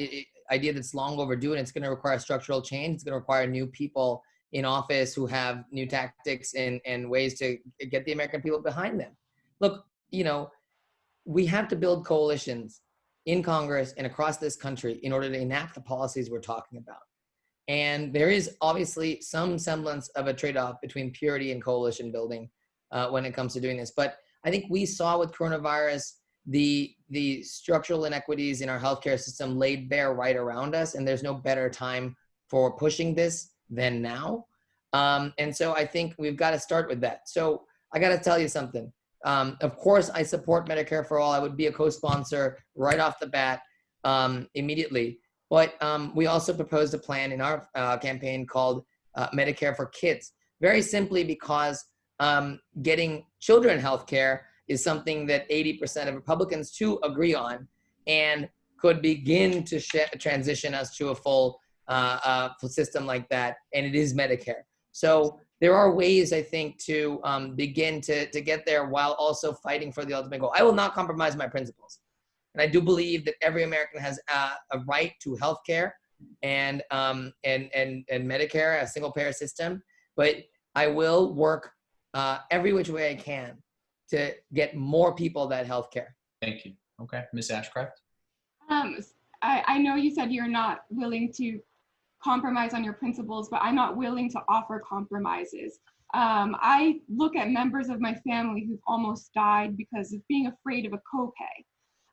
idea that's long overdue, and it's going to require structural change. It's going to require new people in office who have new tactics and ways to get the American people behind them. Look, we have to build coalitions in Congress and across this country in order to enact the policies we're talking about. And there is obviously some semblance of a trade-off between purity and coalition building when it comes to doing this. But I think we saw with coronavirus the structural inequities in our healthcare system laid bare right around us, and there's no better time for pushing this than now. And so I think we've got to start with that. So I got to tell you something. Of course, I support Medicare for all. I would be a co-sponsor right off the bat immediately. But we also proposed a plan in our campaign called Medicare for Kids, very simply because getting children health care is something that 80% of Republicans too agree on, and could begin to transition us to a full system like that, and it is Medicare. So there are ways, I think, to begin to get there while also fighting for the ultimate goal. I will not compromise my principles. And I do believe that every American has a right to health care and Medicare, a single payer system. But I will work every which way I can to get more people that health care. Thank you. Okay, Ms. Ashcraft. I know you said you're not willing to compromise on your principles, but I'm not willing to offer compromises. I look at members of my family who've almost died because of being afraid of a copay.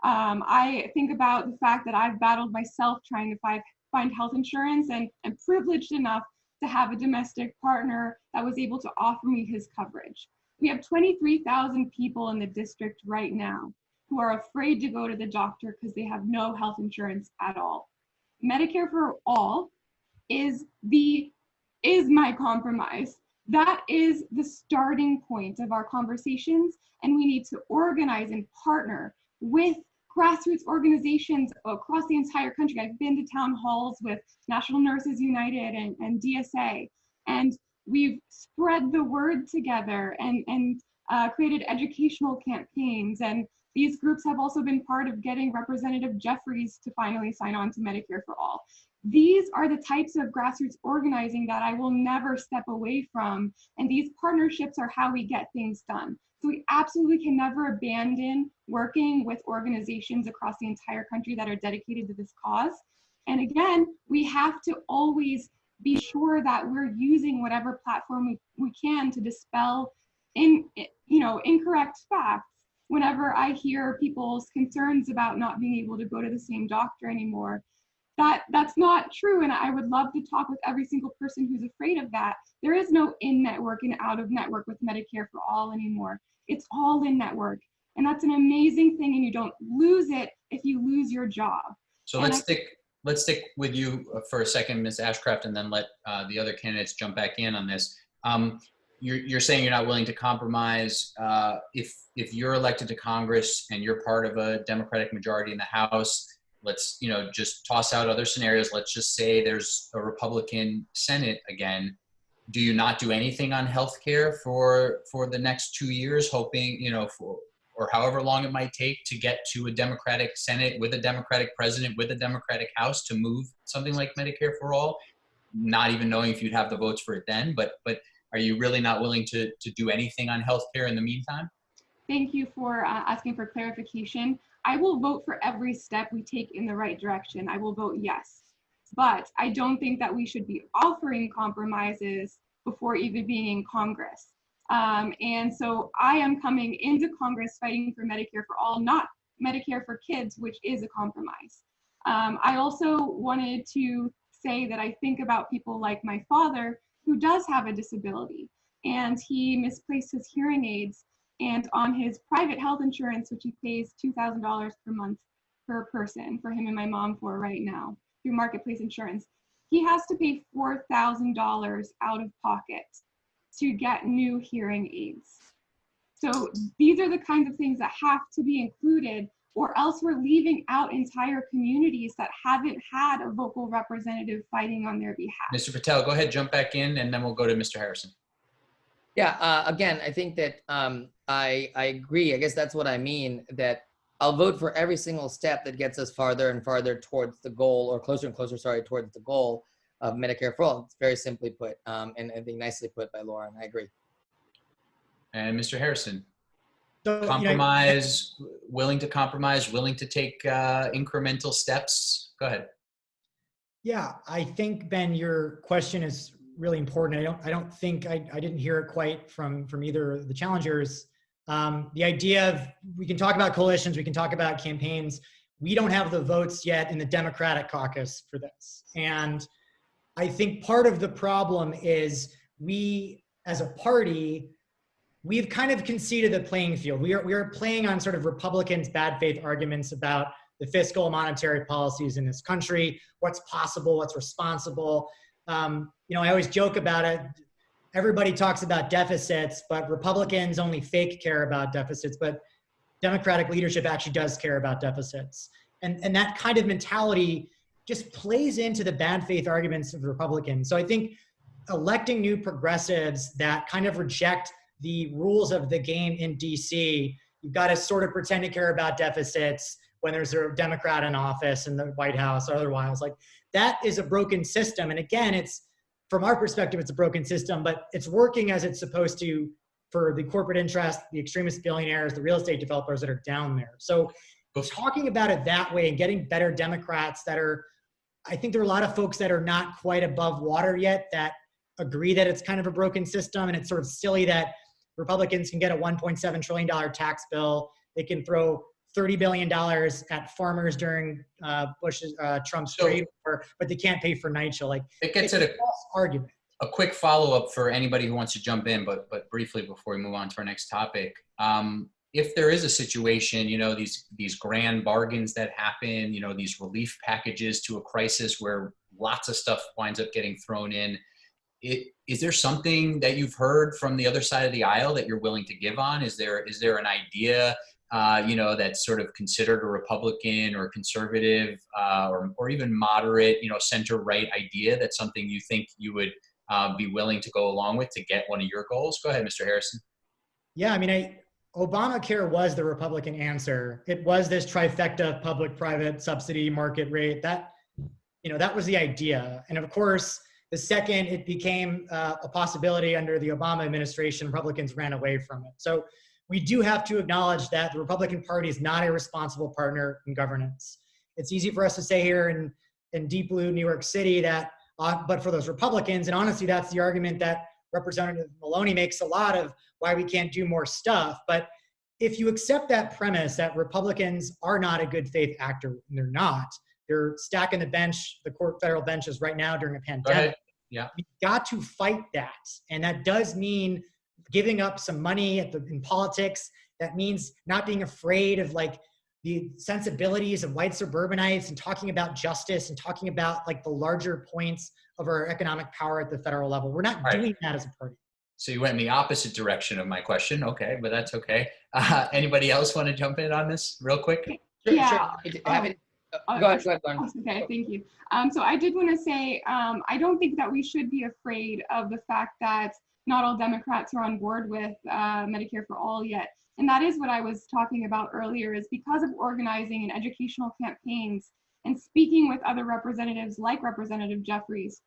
I think about the fact that I've battled myself trying to find health insurance, and am privileged enough to have a domestic partner that was able to offer me his coverage. We have 23,000 people in the district right now who are afraid to go to the doctor because they have no health insurance at all. Medicare for all is my compromise. That is the starting point of our conversations, and we need to organize and partner with grassroots organizations across the entire country. I've been to town halls with National Nurses United and DSA, and we've spread the word together and created educational campaigns. And these groups have also been part of getting Representative Jeffries to finally sign on to Medicare for all. these are the types of grassroots organizing that I will never step away from. And these partnerships are how we get things done. So we absolutely can never abandon working with organizations across the entire country that are dedicated to this cause. And again, we have to always be sure that we're using whatever platform we can to dispel incorrect facts. Whenever I hear people's concerns about not being able to go to the same doctor anymore, that's not true. And I would love to talk with every single person who's afraid of that. There is no in-network and out-of-network with Medicare for All anymore. It's all in-network. And that's an amazing thing, and you don't lose it if you lose your job. So let's stick with you for a second, Ms. Ashcraft, and then let the other candidates jump back in on this. You're saying you're not willing to compromise. If you're elected to Congress and you're part of a Democratic majority in the House, let's just toss out other scenarios. Let's just say there's a Republican Senate again. Do you not do anything on healthcare for the next 2 years, hoping or however long it might take to get to a Democratic Senate with a Democratic president with a Democratic House to move something like Medicare for All, not even knowing if you'd have the votes for it then? But are you really not willing to do anything on healthcare in the meantime? Thank you for asking for clarification. I will vote for every step we take in the right direction. I will vote yes. But I don't think that we should be offering compromises before even being in Congress. And so I am coming into Congress fighting for Medicare for All, not Medicare for kids, which is a compromise. I also wanted to say that I think about people like my father, who does have a disability, and he misplaced his hearing aids, and on his private health insurance, which he pays $2,000 per month per person for him and my mom for right now through Marketplace Insurance, he has to pay $4,000 out of pocket to get new hearing aids. So these are the kinds of things that have to be included, or else we're leaving out entire communities that haven't had a vocal representative fighting on their behalf. Mr. Patel, go ahead, jump back in, and then we'll go to Mr. Harrison. Yeah, again, I think that I agree. I guess that's what I mean, that I'll vote for every single step that gets us farther and farther towards the goal, or closer and closer, towards the goal of Medicare for All. It's very simply put, and I think nicely put by Lauren. I agree. And Mr. Harrison, So, compromise, willing to compromise, willing to take incremental steps. Go ahead. Yeah, I think, Ben, your question is really important. I don't think I didn't hear it quite from either of the challengers. The idea of, we can talk about coalitions, we can talk about campaigns. We don't have the votes yet in the Democratic caucus for this. And I think part of the problem is we, as a party, we've kind of conceded the playing field. We are playing on sort of Republicans' bad faith arguments about the fiscal and monetary policies in this country, what's possible, what's responsible. I always joke about it. Everybody talks about deficits, but Republicans only fake care about deficits, but Democratic leadership actually does care about deficits. And that kind of mentality just plays into the bad faith arguments of Republicans. So I think electing new progressives that kind of reject the rules of the game in DC, you've got to sort of pretend to care about deficits when there's a Democrat in office in the White House or otherwise. Like, that is a broken system. And again, it's, from our perspective, it's a broken system, but it's working as it's supposed to for the corporate interest, the extremist billionaires, the real estate developers that are down there. So talking about it that way and getting better Democrats that are, I think there are a lot of folks that are not quite above water yet that agree that it's kind of a broken system, and it's sort of silly that Republicans can get a $1.7 trillion tax bill. They can throw $30 billion at farmers during Trump's trade war, but they can't pay for NYCHA. Like, it gets at a false argument. A quick follow-up for anybody who wants to jump in, but briefly before we move on to our next topic. If there is a situation, these grand bargains that happen, these relief packages to a crisis where lots of stuff winds up getting thrown in, is there something that you've heard from the other side of the aisle that you're willing to give on? Is there an idea, that's sort of considered a Republican or conservative or even moderate, center-right idea? That's something you think you would be willing to go along with to get one of your goals? Go ahead, Mr. Harrison. Yeah, Obamacare was the Republican answer. It was this trifecta of public, private, subsidy, market rate. That that was the idea. And of course, the second it became a possibility under the Obama administration, Republicans ran away from it. So we do have to acknowledge that the Republican Party is not a responsible partner in governance. It's easy for us to say here in deep blue New York City that, but for those Republicans, and honestly, that's the argument that Representative Maloney makes a lot of why we can't do more stuff. But if you accept that premise that Republicans are not a good faith actor, and they're not, they're stacking the bench, the federal benches right now during a pandemic. Yeah. We've got to fight that. And that does mean giving up some money in politics. That means not being afraid of like the sensibilities of white suburbanites and talking about justice and talking about like the larger points of our economic power at the federal level. We're not doing that as a party. So you went in the opposite direction of my question. Okay, but that's okay. Anybody else want to jump in on this real quick? Yeah. Go ahead, Lauren. Okay, thank you. So I did want to say, I don't think that we should be afraid of the fact that not all Democrats are on board with Medicare for All yet. And that is what I was talking about earlier, is because of organizing and educational campaigns and speaking with other representatives like Representative Jeffries,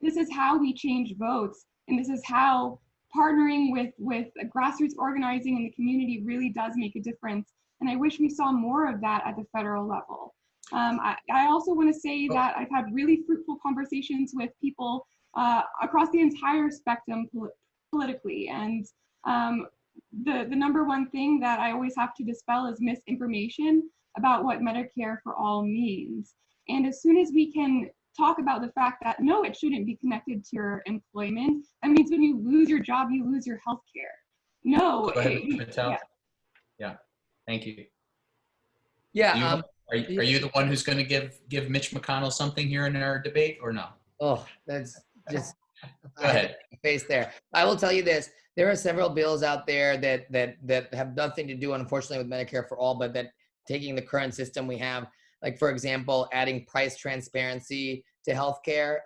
this is how we change votes. And this is how partnering with grassroots organizing in the community really does make a difference. And I wish we saw more of that at the federal level. I also want to say that I've had really fruitful conversations with people across the entire spectrum politically. And the number one thing that I always have to dispel is misinformation about what Medicare for All means. And as soon as we can talk about the fact that, no, it shouldn't be connected to your employment. That means when you lose your job, you lose your health care. No. Go ahead, yeah. Thank you. Yeah. Are you the one who's going to give Mitch McConnell something here in our debate or no? Oh, that's just Go ahead. Face there. I will tell you this. There are several bills out there that have nothing to do, unfortunately, with Medicare for All, but that taking the current system we have, like, for example, adding price transparency to healthcare,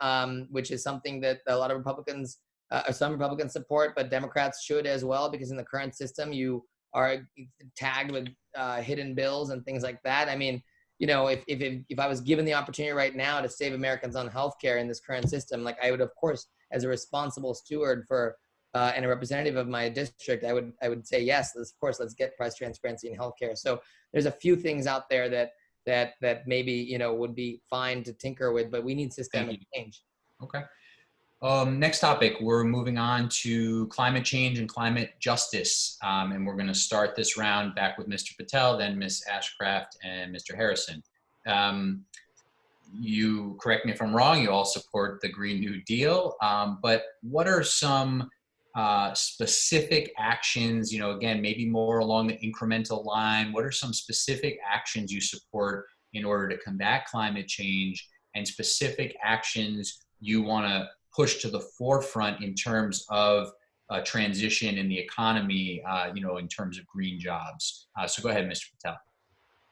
which is something that a lot of Republicans, or some Republicans support, but Democrats should as well, because in the current system, you are tagged with hidden bills and things like that. I mean, if I was given the opportunity right now to save Americans on healthcare in this current system, like, I would, of course, as a responsible steward for and a representative of my district, I would say yes. Of course, let's get price transparency in healthcare. So there's a few things out there that maybe would be fine to tinker with, but we need systemic change. Okay. Next topic, we're moving on to climate change and climate justice. And we're going to start this round back with Mr. Patel, then Ms. Ashcraft and Mr. Harrison. You correct me if I'm wrong, you all support the Green New Deal, but what are some specific actions, again, maybe more along the incremental line, what are some specific actions you support in order to combat climate change, and specific actions you want to push to the forefront in terms of transition in the economy, in terms of green jobs? So go ahead, Mr. Patel.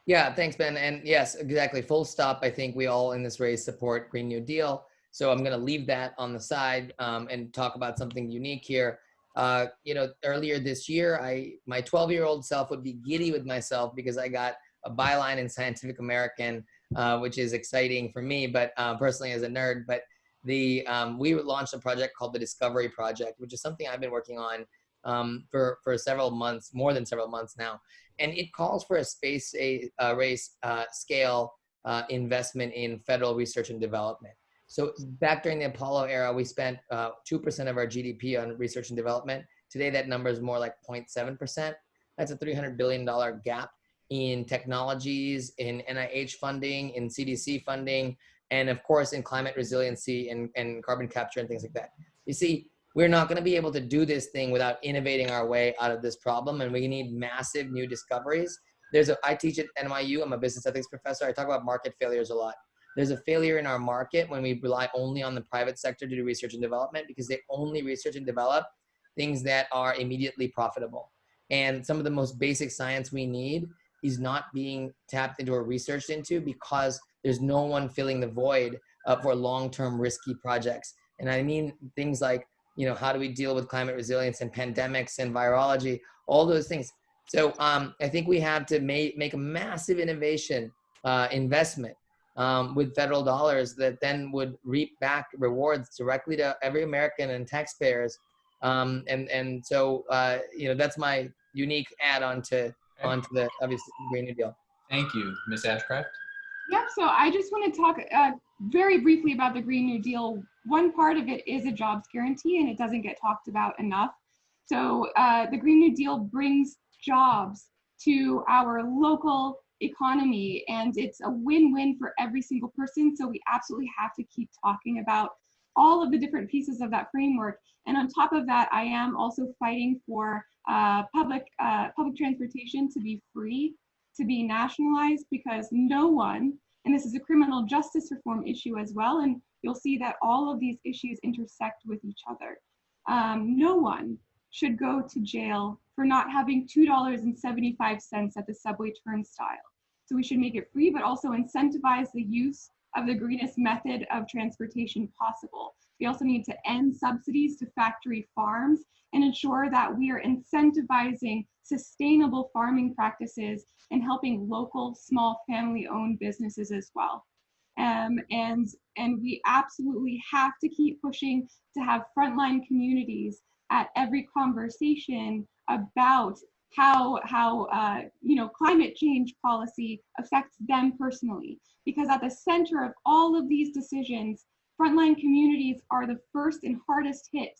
Yeah, thanks, Ben. And yes, exactly. Full stop. I think we all in this race support Green New Deal. So I'm going to leave that on the side and talk about something unique here. Earlier this year, my 12-year-old self would be giddy with myself because I got a byline in Scientific American, which is exciting for me, but personally as a nerd. But we launched a project called the Discovery Project, which is something I've been working on for several months, more than several months now. And it calls for a space race scale investment in federal research and development. So back during the Apollo era, we spent 2% of our GDP on research and development. Today, that number is more like 0.7%. That's a $300 billion gap in technologies, in NIH funding, in CDC funding, and of course, in climate resiliency and carbon capture and things like that. You see, we're not going to be able to do this thing without innovating our way out of this problem, and we need massive new discoveries. I teach at NYU. I'm a business ethics professor. I talk about market failures a lot. There's a failure in our market when we rely only on the private sector to do research and development, because they only research and develop things that are immediately profitable. And some of the most basic science we need is not being tapped into or researched into because there's no one filling the void for long-term risky projects. And I mean things like, how do we deal with climate resilience and pandemics and virology, all those things. So I think we have to make a massive innovation investment with federal dollars that then would reap back rewards directly to every American and taxpayers. And so, that's my unique add-on to onto the obviously Green New Deal. Thank you, Ms. Ashcraft. Yep, so I just want to talk very briefly about the Green New Deal. One part of it is a jobs guarantee, and it doesn't get talked about enough. So the Green New Deal brings jobs to our local economy, and it's a win-win for every single person. So we absolutely have to keep talking about all of the different pieces of that framework. And on top of that, I am also fighting for public transportation to be free, to be nationalized, because no one, and this is a criminal justice reform issue as well, and you'll see that all of these issues intersect with each other. No one should go to jail for not having $2.75 at the subway turnstile. So we should make it free, but also incentivize the use of the greenest method of transportation possible. We also need to end subsidies to factory farms and ensure that we are incentivizing sustainable farming practices and helping local small family-owned businesses as well. And we absolutely have to keep pushing to have frontline communities at every conversation about how climate change policy affects them personally. Because at the center of all of these decisions, frontline communities are the first and hardest hit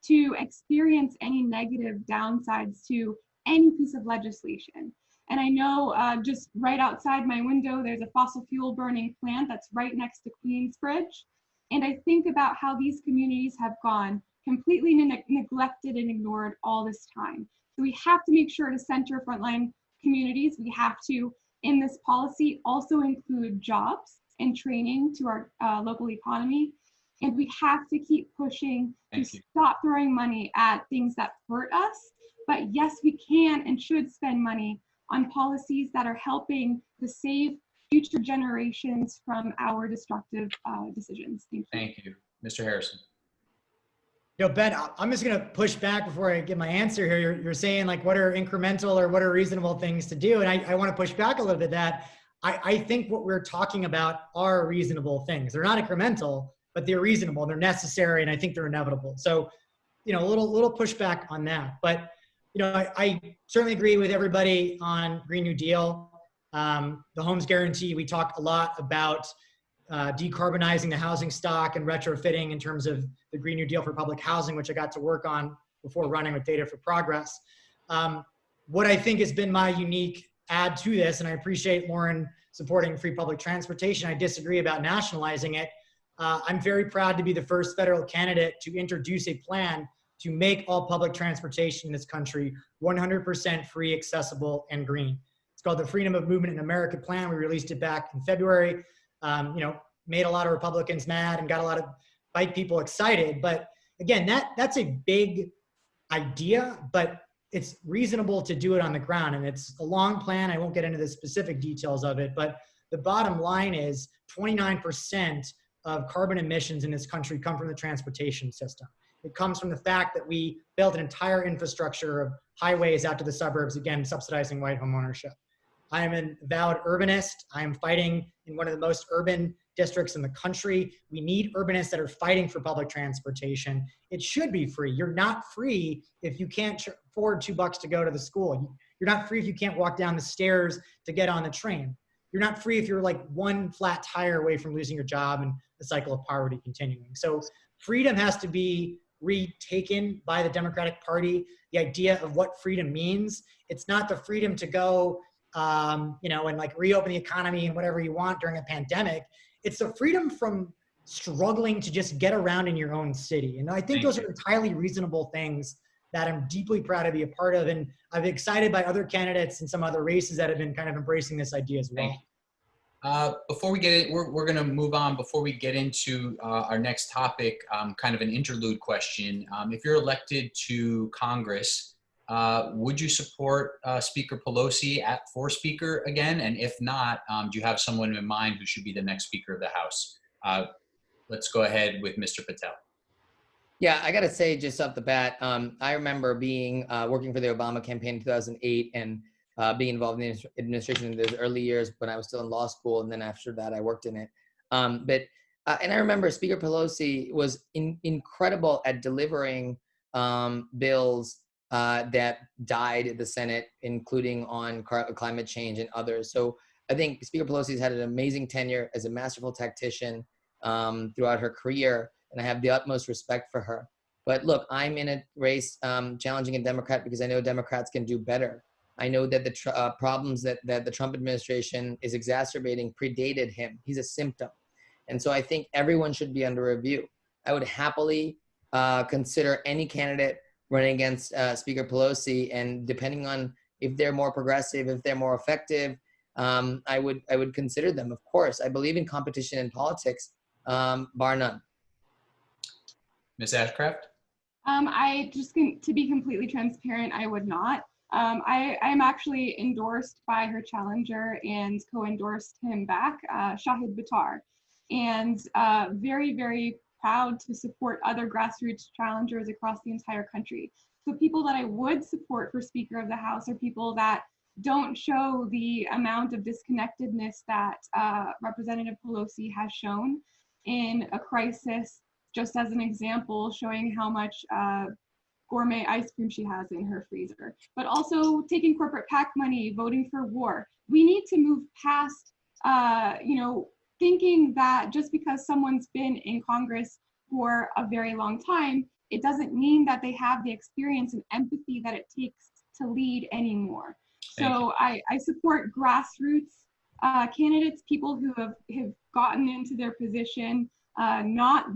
to experience any negative downsides to any piece of legislation. And I know just right outside my window, there's a fossil fuel burning plant that's right next to Queensbridge. And I think about how these communities have gone completely neglected and ignored all this time. So we have to make sure to center frontline communities. We have to, in this policy, also include jobs and training to our local economy. And we have to keep pushing to stop throwing money at things that hurt us. But yes, we can and should spend money on policies that are helping to save future generations from our destructive decisions. Thank you. Thank you. Mr. Harrison. Ben, I'm just going to push back before I give my answer here. You're saying like, what are incremental or what are reasonable things to do? And I want to push back a little bit that I think what we're talking about are reasonable things. They're not incremental, but they're reasonable, they're necessary, and I think they're inevitable. So, a little pushback on that. But, I certainly agree with everybody on Green New Deal. The homes guarantee, we talked a lot about decarbonizing the housing stock and retrofitting in terms of the Green New Deal for public housing, which I got to work on before running with Data for Progress. What I think has been my unique add to this, and I appreciate Lauren supporting free public transportation, I disagree about nationalizing it. I'm very proud to be the first federal candidate to introduce a plan to make all public transportation in this country 100% free, accessible, and green. It's called the Freedom of Movement in America Plan. We released it back in February. Made a lot of Republicans mad and got a lot of bike people excited. But again, that's a big idea, but it's reasonable to do it on the ground. And it's a long plan. I won't get into the specific details of it, but the bottom line is 29% of carbon emissions in this country come from the transportation system. It comes from the fact that we built an entire infrastructure of highways out to the suburbs, again, subsidizing white home ownership. I am an avowed urbanist. I am fighting in one of the most urban districts in the country. We need urbanists that are fighting for public transportation. It should be free. You're not free if you can't afford $2 to go to the school. You're not free if you can't walk down the stairs to get on the train. You're not free if you're like one flat tire away from losing your job and the cycle of poverty continuing. So freedom has to be retaken by the Democratic Party. The idea of what freedom means. It's not the freedom to go and like reopen the economy and whatever you want during a pandemic. It's the freedom from struggling to just get around in your own city. And I think those are entirely reasonable things that I'm deeply proud to be a part of. And I'm excited by other candidates and some other races that have been kind of embracing this idea as well. Before we get it, we're going to move on. Before we get into our next topic, kind of an interlude question. If you're elected to Congress, would you support Speaker Pelosi for Speaker again? And if not, do you have someone in mind who should be the next Speaker of the House? Let's go ahead with Mr. Patel. Yeah, I got to say just off the bat, I remember being working for the Obama campaign in 2008 and being involved in the administration in those early years when I was still in law school, and then after that I worked in it. And I remember Speaker Pelosi was incredible at delivering bills that died at the Senate, including on climate change and others. So I think Speaker Pelosi's had an amazing tenure as a masterful tactician throughout her career, and I have the utmost respect for her. But look, I'm in a race challenging a Democrat because I know Democrats can do better. I know that the problems that the Trump administration is exacerbating predated him. He's a symptom. And so I think everyone should be under review. I would happily consider any candidate running against Speaker Pelosi, and depending on if they're more progressive, if they're more effective, I would consider them. Of course, I believe in competition in politics, bar none. Ms. Ashcraft? To be completely transparent, I would not. I'm actually endorsed by her challenger and co-endorsed him back, Shahid Buttar, and very, very proud to support other grassroots challengers across the entire country. So people that I would support for Speaker of the House are people that don't show the amount of disconnectedness that Representative Pelosi has shown in a crisis, just as an example, showing how much gourmet ice cream she has in her freezer, but also taking corporate PAC money, voting for war. We need to move past, thinking that just because someone's been in Congress for a very long time, it doesn't mean that they have the experience and empathy that it takes to lead anymore. So I support grassroots candidates, people who have gotten into their position, not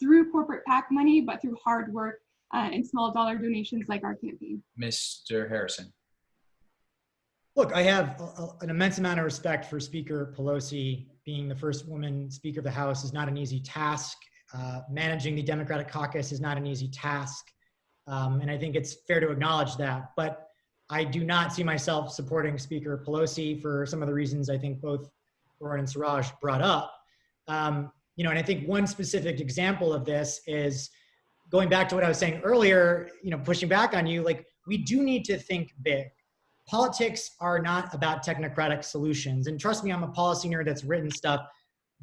through corporate PAC money, but through hard work and small dollar donations like our campaign. Mr. Harrison. Look, I have an immense amount of respect for Speaker Pelosi. Being the first woman Speaker of the House is not an easy task. Managing the Democratic caucus is not an easy task. And I think it's fair to acknowledge that. But I do not see myself supporting Speaker Pelosi for some of the reasons I think both Roran and Suraj brought up. And I think one specific example of this is going back to what I was saying earlier, pushing back on you, like, we do need to think big. Politics are not about technocratic solutions. And trust me, I'm a policy nerd that's written stuff.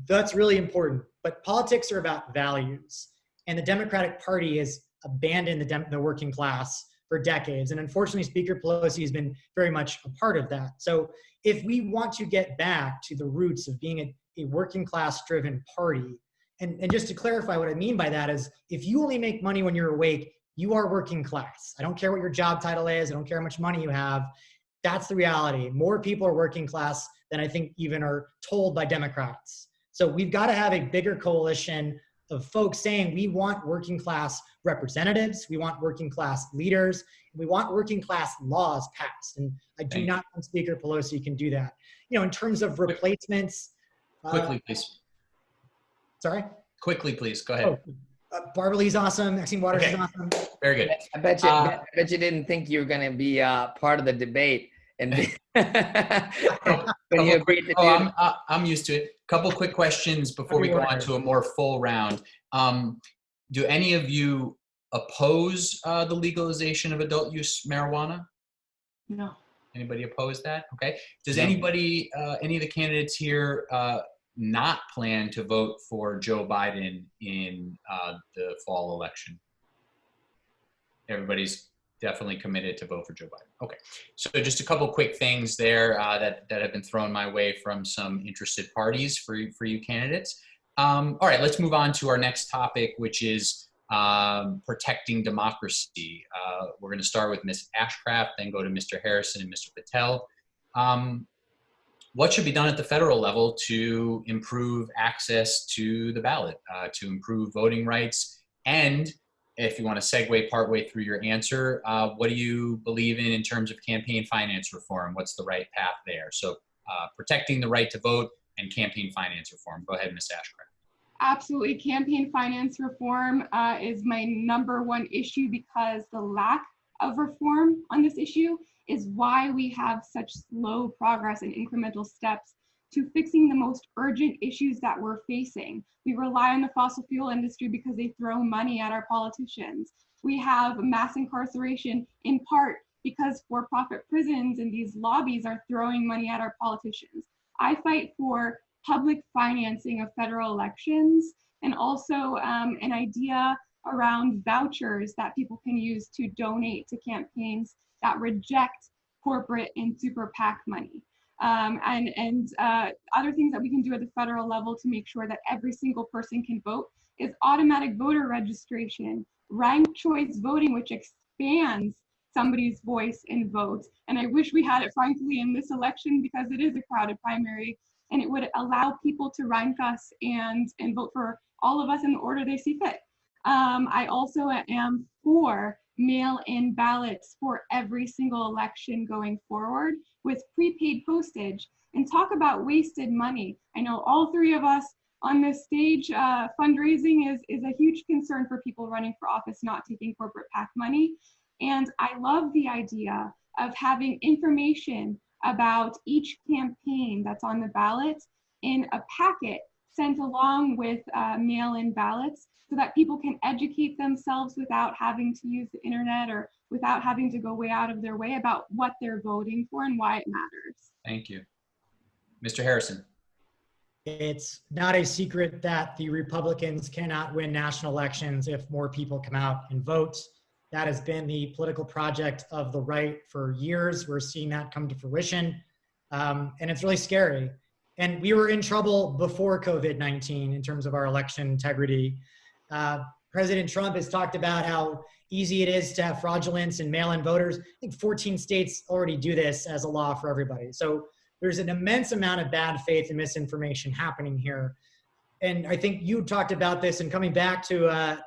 That's really important. But politics are about values. And the Democratic Party has abandoned the working class for decades. And unfortunately, Speaker Pelosi has been very much a part of that. So if we want to get back to the roots of being a working class driven party, and just to clarify what I mean by that is, if you only make money when you're awake, you are working class. I don't care what your job title is. I don't care how much money you have. That's the reality. More people are working class than I think even are told by Democrats. So we've got to have a bigger coalition of folks saying we want working class representatives, we want working class leaders, we want working class laws passed. And I do not think Speaker Pelosi can do that. In terms of replacements. Quickly, please. Sorry? Quickly, please. Go ahead. Barbara Lee's awesome. Maxine Waters is awesome. Very good. I bet you didn't think you were going to be part of the debate. And when you agreed to do I'm used to it. Couple quick questions before we go on to a more full round. Do any of you oppose the legalization of adult use marijuana? No. Anybody oppose that? Okay. Does anybody, any of the candidates here, not plan to vote for Joe Biden in the fall election? Everybody's definitely committed to vote for Joe Biden. Okay, so just a couple quick things there that have been thrown my way from some interested parties for you candidates. All right, let's move on to our next topic, which is protecting democracy. We're going to start with Ms. Ashcraft, then go to Mr. Harrison and Mr. Patel. What should be done at the federal level to improve access to the ballot, to improve voting rights? And if you want to segue partway through your answer, what do you believe in terms of campaign finance reform? What's the right path there? So protecting the right to vote and campaign finance reform. Go ahead, Ms. Ashcraft. Absolutely. Campaign finance reform is my number one issue, because the lack of reform on this issue is why we have such slow progress and incremental steps to fixing the most urgent issues that we're facing. We rely on the fossil fuel industry because they throw money at our politicians. We have mass incarceration in part because for-profit prisons and these lobbies are throwing money at our politicians. I fight for public financing of federal elections, and also an idea around vouchers that people can use to donate to campaigns that reject corporate and super PAC money. And other things that we can do at the federal level to make sure that every single person can vote is automatic voter registration, ranked choice voting, which expands somebody's voice and vote. And I wish we had it, frankly, in this election, because it is a crowded primary, and it would allow people to rank us and vote for all of us in the order they see fit. I also am for mail-in ballots for every single election going forward with prepaid postage. And talk about wasted money. I know all three of us on this stage, fundraising is a huge concern for people running for office not taking corporate PAC money. And I love the idea of having information about each campaign that's on the ballot in a packet sent along with mail-in ballots, so that people can educate themselves without having to use the internet or without having to go way out of their way about what they're voting for and why it matters. Thank you. Mr. Harrison. It's not a secret that the Republicans cannot win national elections if more people come out and vote. That has been the political project of the right for years. We're seeing that come to fruition, and it's really scary. And we were in trouble before COVID-19 in terms of our election integrity. President Trump has talked about how easy it is to have fraudulence and mail-in voters. I think 14 states already do this as a law for everybody. So there's an immense amount of bad faith and misinformation happening here. And I think you talked about this, and coming back to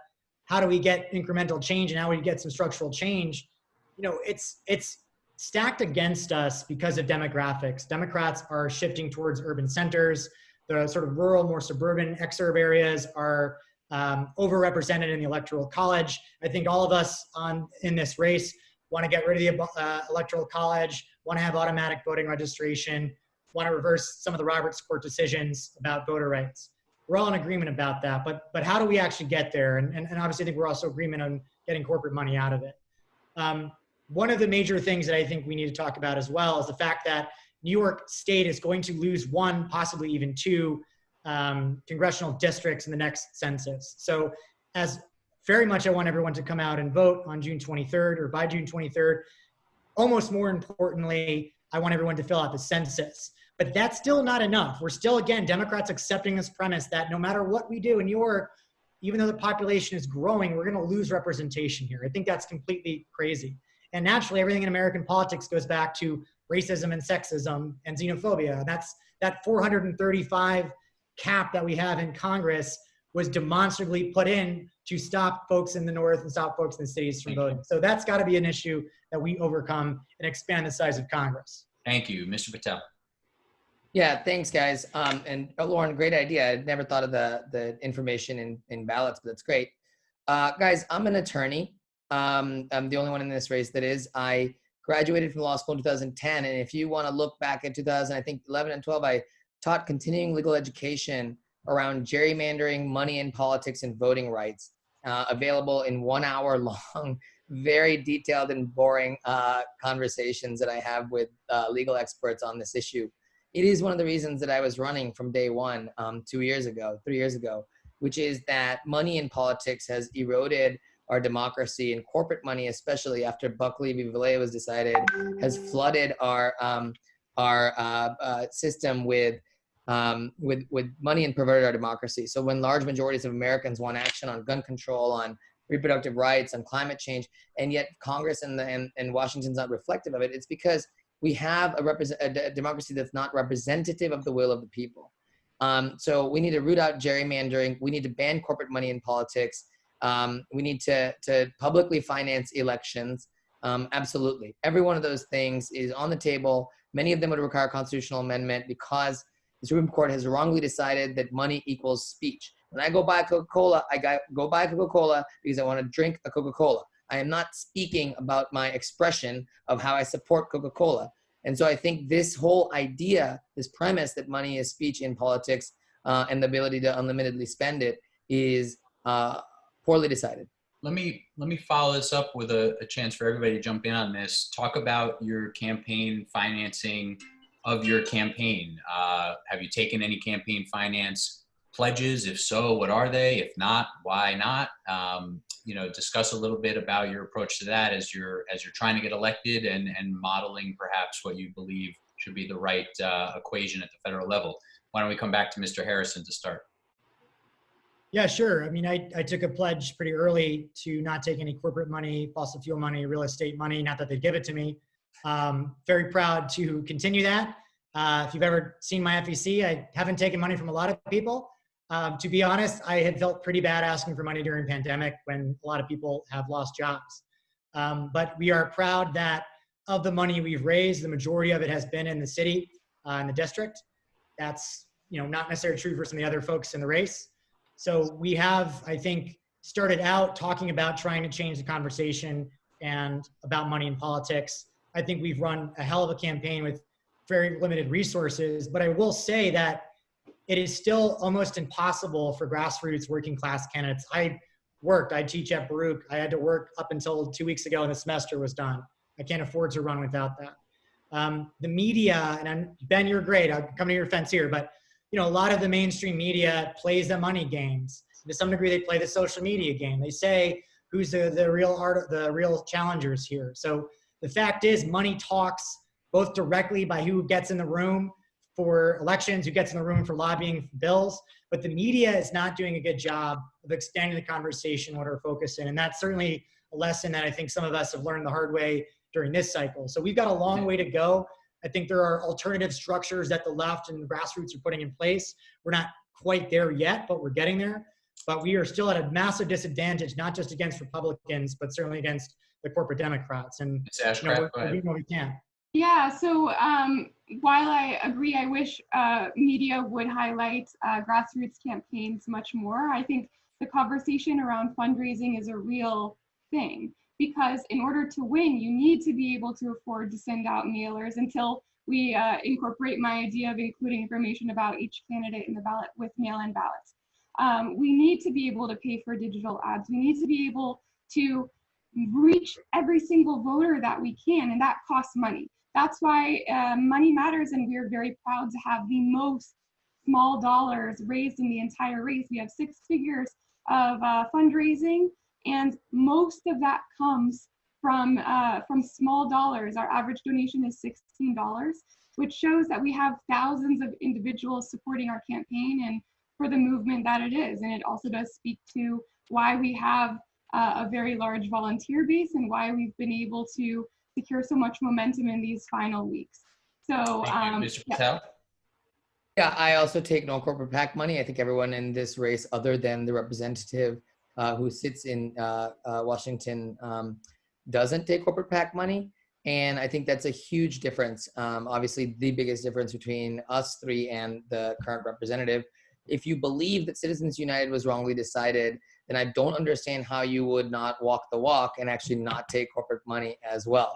how do we get incremental change and how we get some structural change, you know, it's stacked against us because of demographics. Democrats are shifting towards urban centers. The sort of rural, more suburban exurb areas are overrepresented in the Electoral College. I think all of us in this race want to get rid of the Electoral College, want to have automatic voting registration, want to reverse some of the Roberts Court decisions about voter rights. We're all in agreement about that, but how do we actually get there? And obviously I think we're also in agreement on getting corporate money out of it. One of the major things that I think we need to talk about as well is the fact that New York State is going to lose one, possibly even two congressional districts in the next census. So as very much I want everyone to come out and vote on June 23rd or by June 23rd, almost more importantly, I want everyone to fill out the census. But that's still not enough. We're still, again, Democrats accepting this premise that no matter what we do in New York, even though the population is growing, we're gonna lose representation here. I think that's completely crazy. And naturally, everything in American politics goes back to racism and sexism and xenophobia. That's that 435 cap that we have in Congress was demonstrably put in to stop folks in the North and stop folks in the cities from voting. So that's got to be an issue that we overcome and expand the size of Congress. Thank you. Mr. Patel. Yeah, thanks, guys. And Lauren, great idea. I'd never thought of the information in ballots, but that's great. Guys, I'm an attorney. I'm the only one in this race that is. I graduated from law school in 2010, and if you want to look back at 2011 and 12, I taught continuing legal education around gerrymandering, money in politics, and voting rights, available in 1 hour long, very detailed and boring conversations that I have with legal experts on this issue. It is one of the reasons that I was running from day one 3 years ago, which is that money in politics has eroded our democracy, and corporate money, especially after Buckley v. Valle was decided, has flooded our system with money and perverted our democracy. So when large majorities of Americans want action on gun control, on reproductive rights, on climate change, and yet Congress and Washington's not reflective of it, it's because we have a democracy that's not representative of the will of the people. So we need to root out gerrymandering. We need to ban corporate money in politics. We need to publicly finance elections. Absolutely. Every one of those things is on the table. Many of them would require a constitutional amendment because the Supreme Court has wrongly decided that money equals speech. When I go buy a Coca-Cola, I go buy a Coca-Cola because I want to drink a Coca-Cola. I am not speaking about my expression of how I support Coca-Cola. And so I think this whole idea, this premise that money is speech in politics and the ability to unlimitedly spend it is poorly decided. Let me follow this up with a chance for everybody to jump in on this. Talk about your campaign financing of your campaign. Have you taken any campaign finance pledges? If so, what are they? If not, why not? Discuss a little bit about your approach to that as you're trying to get elected and modeling perhaps what you believe should be the right equation at the federal level. Why don't we come back to Mr. Harrison to start? Yeah, sure. I mean, I took a pledge pretty early to not take any corporate money, fossil fuel money, real estate money, not that they'd give it to me. Very proud to continue that. If you've ever seen my FEC, I haven't taken money from a lot of people. To be honest, I had felt pretty bad asking for money during pandemic when a lot of people have lost jobs. But we are proud that of the money we've raised, the majority of it has been in the city, in the district. That's not necessarily true for some of the other folks in the race. So we have, I think, started out talking about trying to change the conversation and about money in politics. I think we've run a hell of a campaign with very limited resources, but I will say that it is still almost impossible for grassroots working class candidates. I teach at Baruch. I had to work up until 2 weeks ago and the semester was done. I can't afford to run without that. The media, and Ben, you're great. I'll come to your defense here, but a lot of the mainstream media plays the money games. To some degree, they play the social media game. They say who's the real challengers here. So the fact is, money talks both directly by who gets in the room for elections, who gets in the room for lobbying bills, but the media is not doing a good job of extending the conversation, what our focus in. And that's certainly a lesson that I think some of us have learned the hard way during this cycle. So we've got a long way to go. I think there are alternative structures that the left and the grassroots are putting in place. We're not quite there yet, but we're getting there. But we are still at a massive disadvantage, not just against Republicans, but certainly against the corporate Democrats. And we're doing what we can. Yeah, so while I agree, I wish media would highlight grassroots campaigns much more. I think the conversation around fundraising is a real thing, because in order to win, you need to be able to afford to send out mailers until we incorporate my idea of including information about each candidate in the ballot with mail-in ballots. We need to be able to pay for digital ads. We need to be able to reach every single voter that we can, and that costs money. That's why money matters, and we're very proud to have the most small dollars raised in the entire race. We have 6 figures of fundraising, and most of that comes from small dollars. Our average donation is $16, which shows that we have thousands of individuals supporting our campaign and for the movement that it is. And it also does speak to why we have a very large volunteer base and why we've been able to secure so much momentum in these final weeks. So, Mr. Patel? Yeah, I also take no corporate PAC money. I think everyone in this race, other than the representative who sits in Washington, doesn't take corporate PAC money. And I think that's a huge difference. Obviously, the biggest difference between us three and the current representative. If you believe that Citizens United was wrongly decided, then I don't understand how you would not walk the walk and actually not take corporate money as well.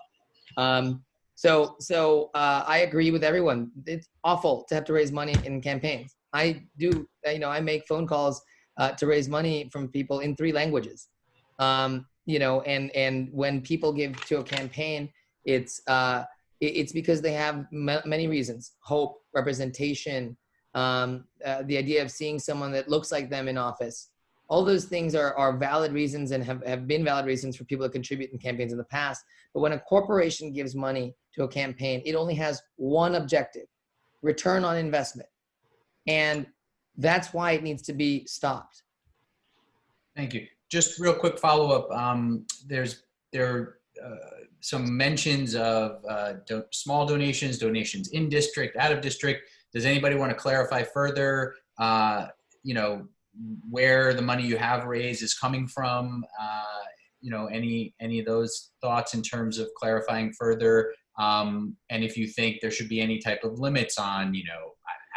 So I agree with everyone. It's awful to have to raise money in campaigns. I do, I make phone calls to raise money from people in 3 languages. And when people give to a campaign, it's because they have many reasons: hope, representation, the idea of seeing someone that looks like them in office. All those things are valid reasons and have been valid reasons for people to contribute in campaigns in the past. But when a corporation gives money to a campaign, it only has one objective: return on investment. And that's why it needs to be stopped. Thank you. Just real quick follow-up. There are some mentions of small donations, donations in district, out of district. Does anybody want to clarify further, where the money you have raised is coming from? Any of those thoughts in terms of clarifying further? And if you think there should be any type of limits on,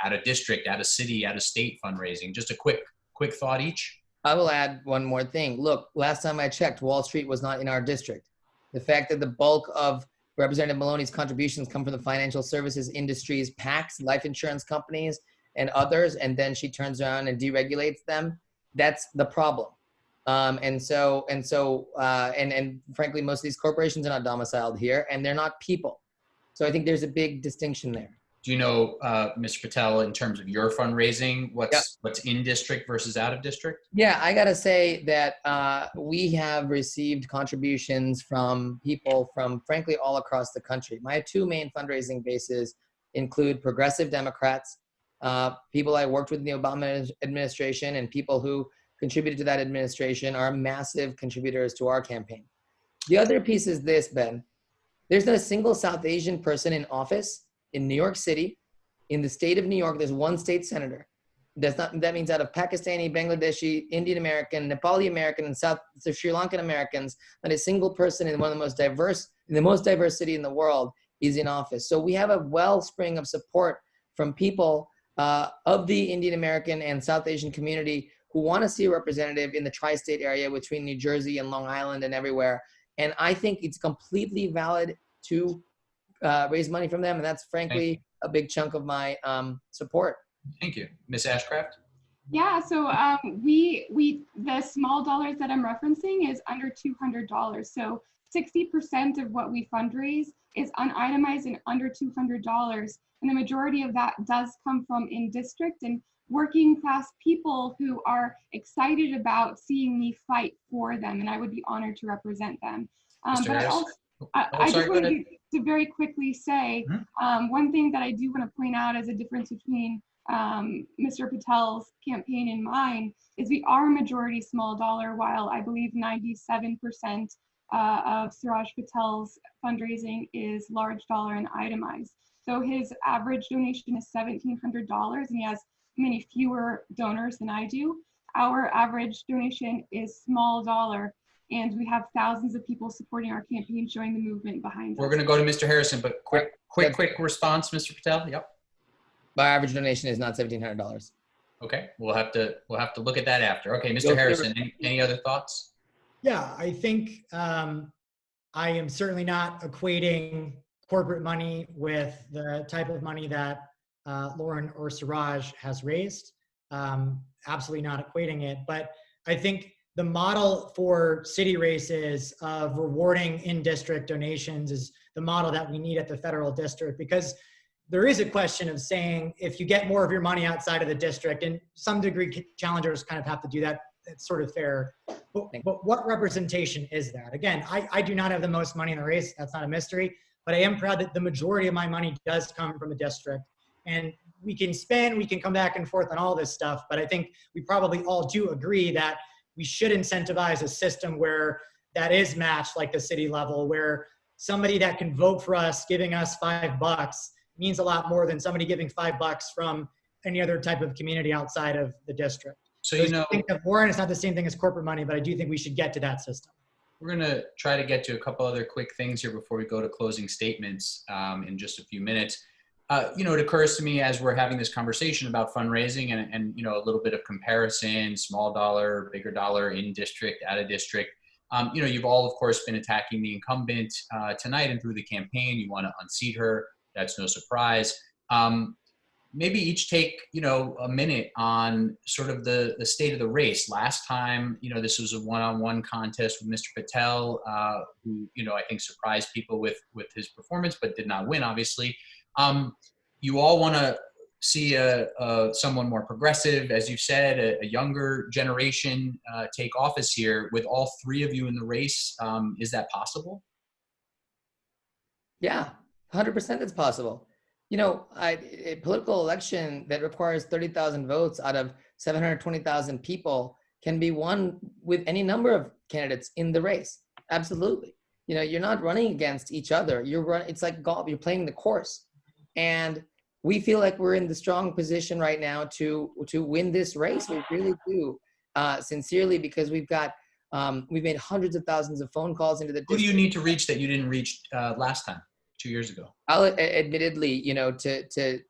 out of district, out of city, out of state fundraising. Just a quick thought each. I will add one more thing. Look, last time I checked, Wall Street was not in our district. The fact that the bulk of Representative Maloney's contributions come from the financial services industries, PACs, life insurance companies, and others, and then she turns around and deregulates them, that's the problem. And frankly, most of these corporations are not domiciled here, and they're not people. So I think there's a big distinction there. Do you know, Mr. Patel, in terms of your fundraising, Yep. what's in district versus out of district? Yeah, I gotta say that we have received contributions from people from, frankly, all across the country. My two main fundraising bases include progressive Democrats, people I worked with in the Obama administration, and people who contributed to that administration are massive contributors to our campaign. The other piece is this, Ben. There's not a single South Asian person in office in New York City. In the state of New York, there's one state senator. That means out of Pakistani, Bangladeshi, Indian American, Nepali American, and Sri Lankan Americans, not a single person in one of the most diverse city in the world is in office. So we have a wellspring of support from people of the Indian American and South Asian community who want to see a representative in the tri-state area between New Jersey and Long Island and everywhere. And I think it's completely valid to raise money from them. And that's frankly a big chunk of my support. Thank you. Ms. Ashcraft? Yeah, so the small dollars that I'm referencing is under $200. So 60% of what we fundraise is unitemized and under $200. And the majority of that does come from in district and working class people who are excited about seeing me fight for them. And I would be honored to represent them. Mr. But Harris? I just wanted to very quickly say, one thing that I do want to point out as a difference between Mr. Patel's campaign and mine is we are majority small dollar, while I believe 97% of Suraj Patel's fundraising is large dollar and itemized. So his average donation is $1,700 and he has many fewer donors than I do. Our average donation is small dollar, and we have thousands of people supporting our campaign, showing the movement behind us. We're going to go to Mr. Harrison, but quick response, Mr. Patel. Yep. My average donation is not $1,700. Okay, we'll have to look at that after. Okay, Mr. Harrison, any other thoughts? Yeah, I think I am certainly not equating corporate money with the type of money that Lauren or Suraj has raised. Absolutely not equating it, but I think the model for city races of rewarding in-district donations is the model that we need at the federal district, because there is a question of saying, if you get more of your money outside of the district, and some degree challengers kind of have to do that, it's sort of fair. But what representation is that? Again, I do not have the most money in the race. That's not a mystery, but I am proud that the majority of my money does come from the district. And we can come back and forth on all this stuff, but I think we probably all do agree that we should incentivize a system where that is matched, like the city level, where somebody that can vote for us giving us $5 means a lot more than somebody giving $5 from any other type of community outside of the district. So, you know, I think that Warren is not the same thing as corporate money, but I do think we should get to that system. We're going to try to get to a couple other quick things here before we go to closing statements in just a few minutes. You know, it occurs to me as we're having this conversation about fundraising and you know, a little bit of comparison, small dollar, bigger dollar, in district, out of district. You know, you've all, of course, been attacking the incumbent tonight and through the campaign. You want to unseat her. That's no surprise. Maybe each take, you know, a minute on sort of the state of the race. Last time, you know, this was a one-on-one contest with Mr. Patel, who, you know, I think surprised people with his performance, but did not win, obviously. You all want to see someone more progressive, as you said, a younger generation take office here. With all three of you in the race, is that possible? Yeah, 100% it's possible. You know, a political election that requires 30,000 votes out of 720,000 people can be won with any number of candidates in the race. Absolutely. You know, you're not running against each other. It's like golf. You're playing the course. And we feel like we're in the strong position right now to win this race. We really do, sincerely, because we've made hundreds of thousands of phone calls into the district. Who do you need to reach that you didn't reach last time, 2 years ago? I'll admittedly, you know, to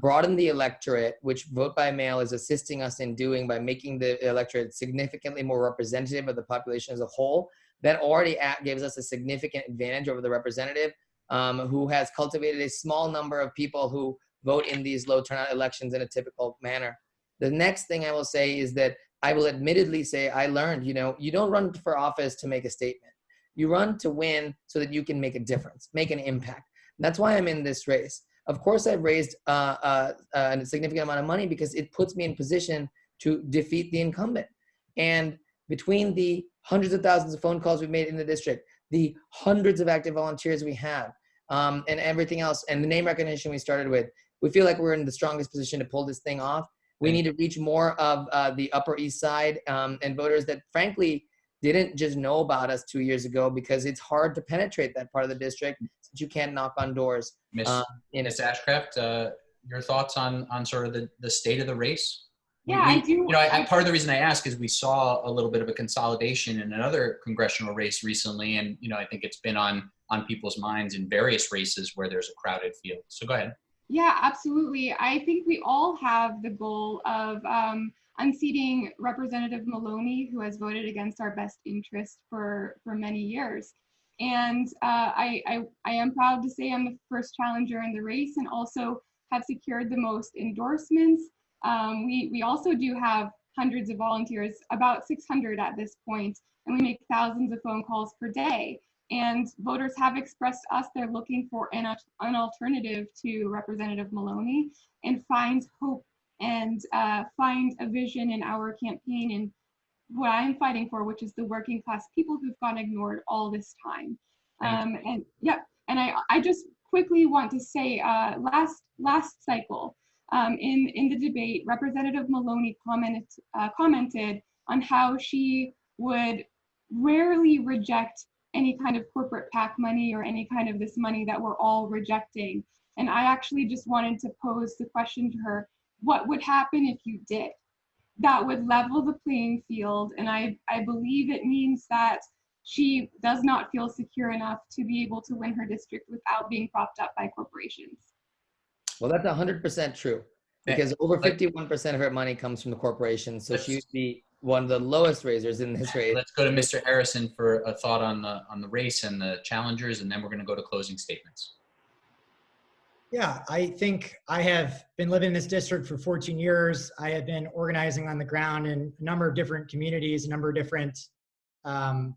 broaden the electorate, which vote by mail is assisting us in doing by making the electorate significantly more representative of the population as a whole. That already gives us a significant advantage over the representative, who has cultivated a small number of people who vote in these low turnout elections in a typical manner. The next thing I will say is that I will admittedly say I learned, you don't run for office to make a statement. You run to win so that you can make a difference, make an impact. And that's why I'm in this race. Of course, I've raised a significant amount of money because it puts me in position to defeat the incumbent. And between the hundreds of thousands of phone calls we've made in the district, the hundreds of active volunteers we have, and everything else, and the name recognition we started with, we feel like we're in the strongest position to pull this thing off. We need to reach more of the Upper East Side and voters that, frankly, didn't just know about us 2 years ago, because it's hard to penetrate that part of the district since you can't knock on doors. Ms. Ashcraft, your thoughts on sort of the state of the race? Yeah, I do. Part of the reason I ask is we saw a little bit of a consolidation in another congressional race recently, and I think it's been on people's minds in various races where there's a crowded field. So go ahead. Yeah, absolutely. I think we all have the goal of unseating Representative Maloney, who has voted against our best interest for many years. And I am proud to say I'm the first challenger in the race, and also have secured the most endorsements. We also do have hundreds of volunteers, about 600 at this point, and we make thousands of phone calls per day. And voters have expressed us they're looking for an alternative to Representative Maloney, and find hope and find a vision in our campaign and what I'm fighting for, which is the working class people who've gone ignored all this time. And I just quickly want to say, last cycle, in the debate, Representative Maloney commented on how she would rarely reject any kind of corporate PAC money or any kind of this money that we're all rejecting. And I actually just wanted to pose the question to her, what would happen if you did? That would level the playing field. And I believe it means that she does not feel secure enough to be able to win her district without being propped up by corporations. Well, that's 100% true, because over 51% of her money comes from the corporations. So she would be one of the lowest raisers in this race. Let's go to Mr. Harrison for a thought on the race and the challengers, and then we're going to go to closing statements. Yeah, I think I have been living in this district for 14 years. I have been organizing on the ground in a number of different communities, a number of different, oh,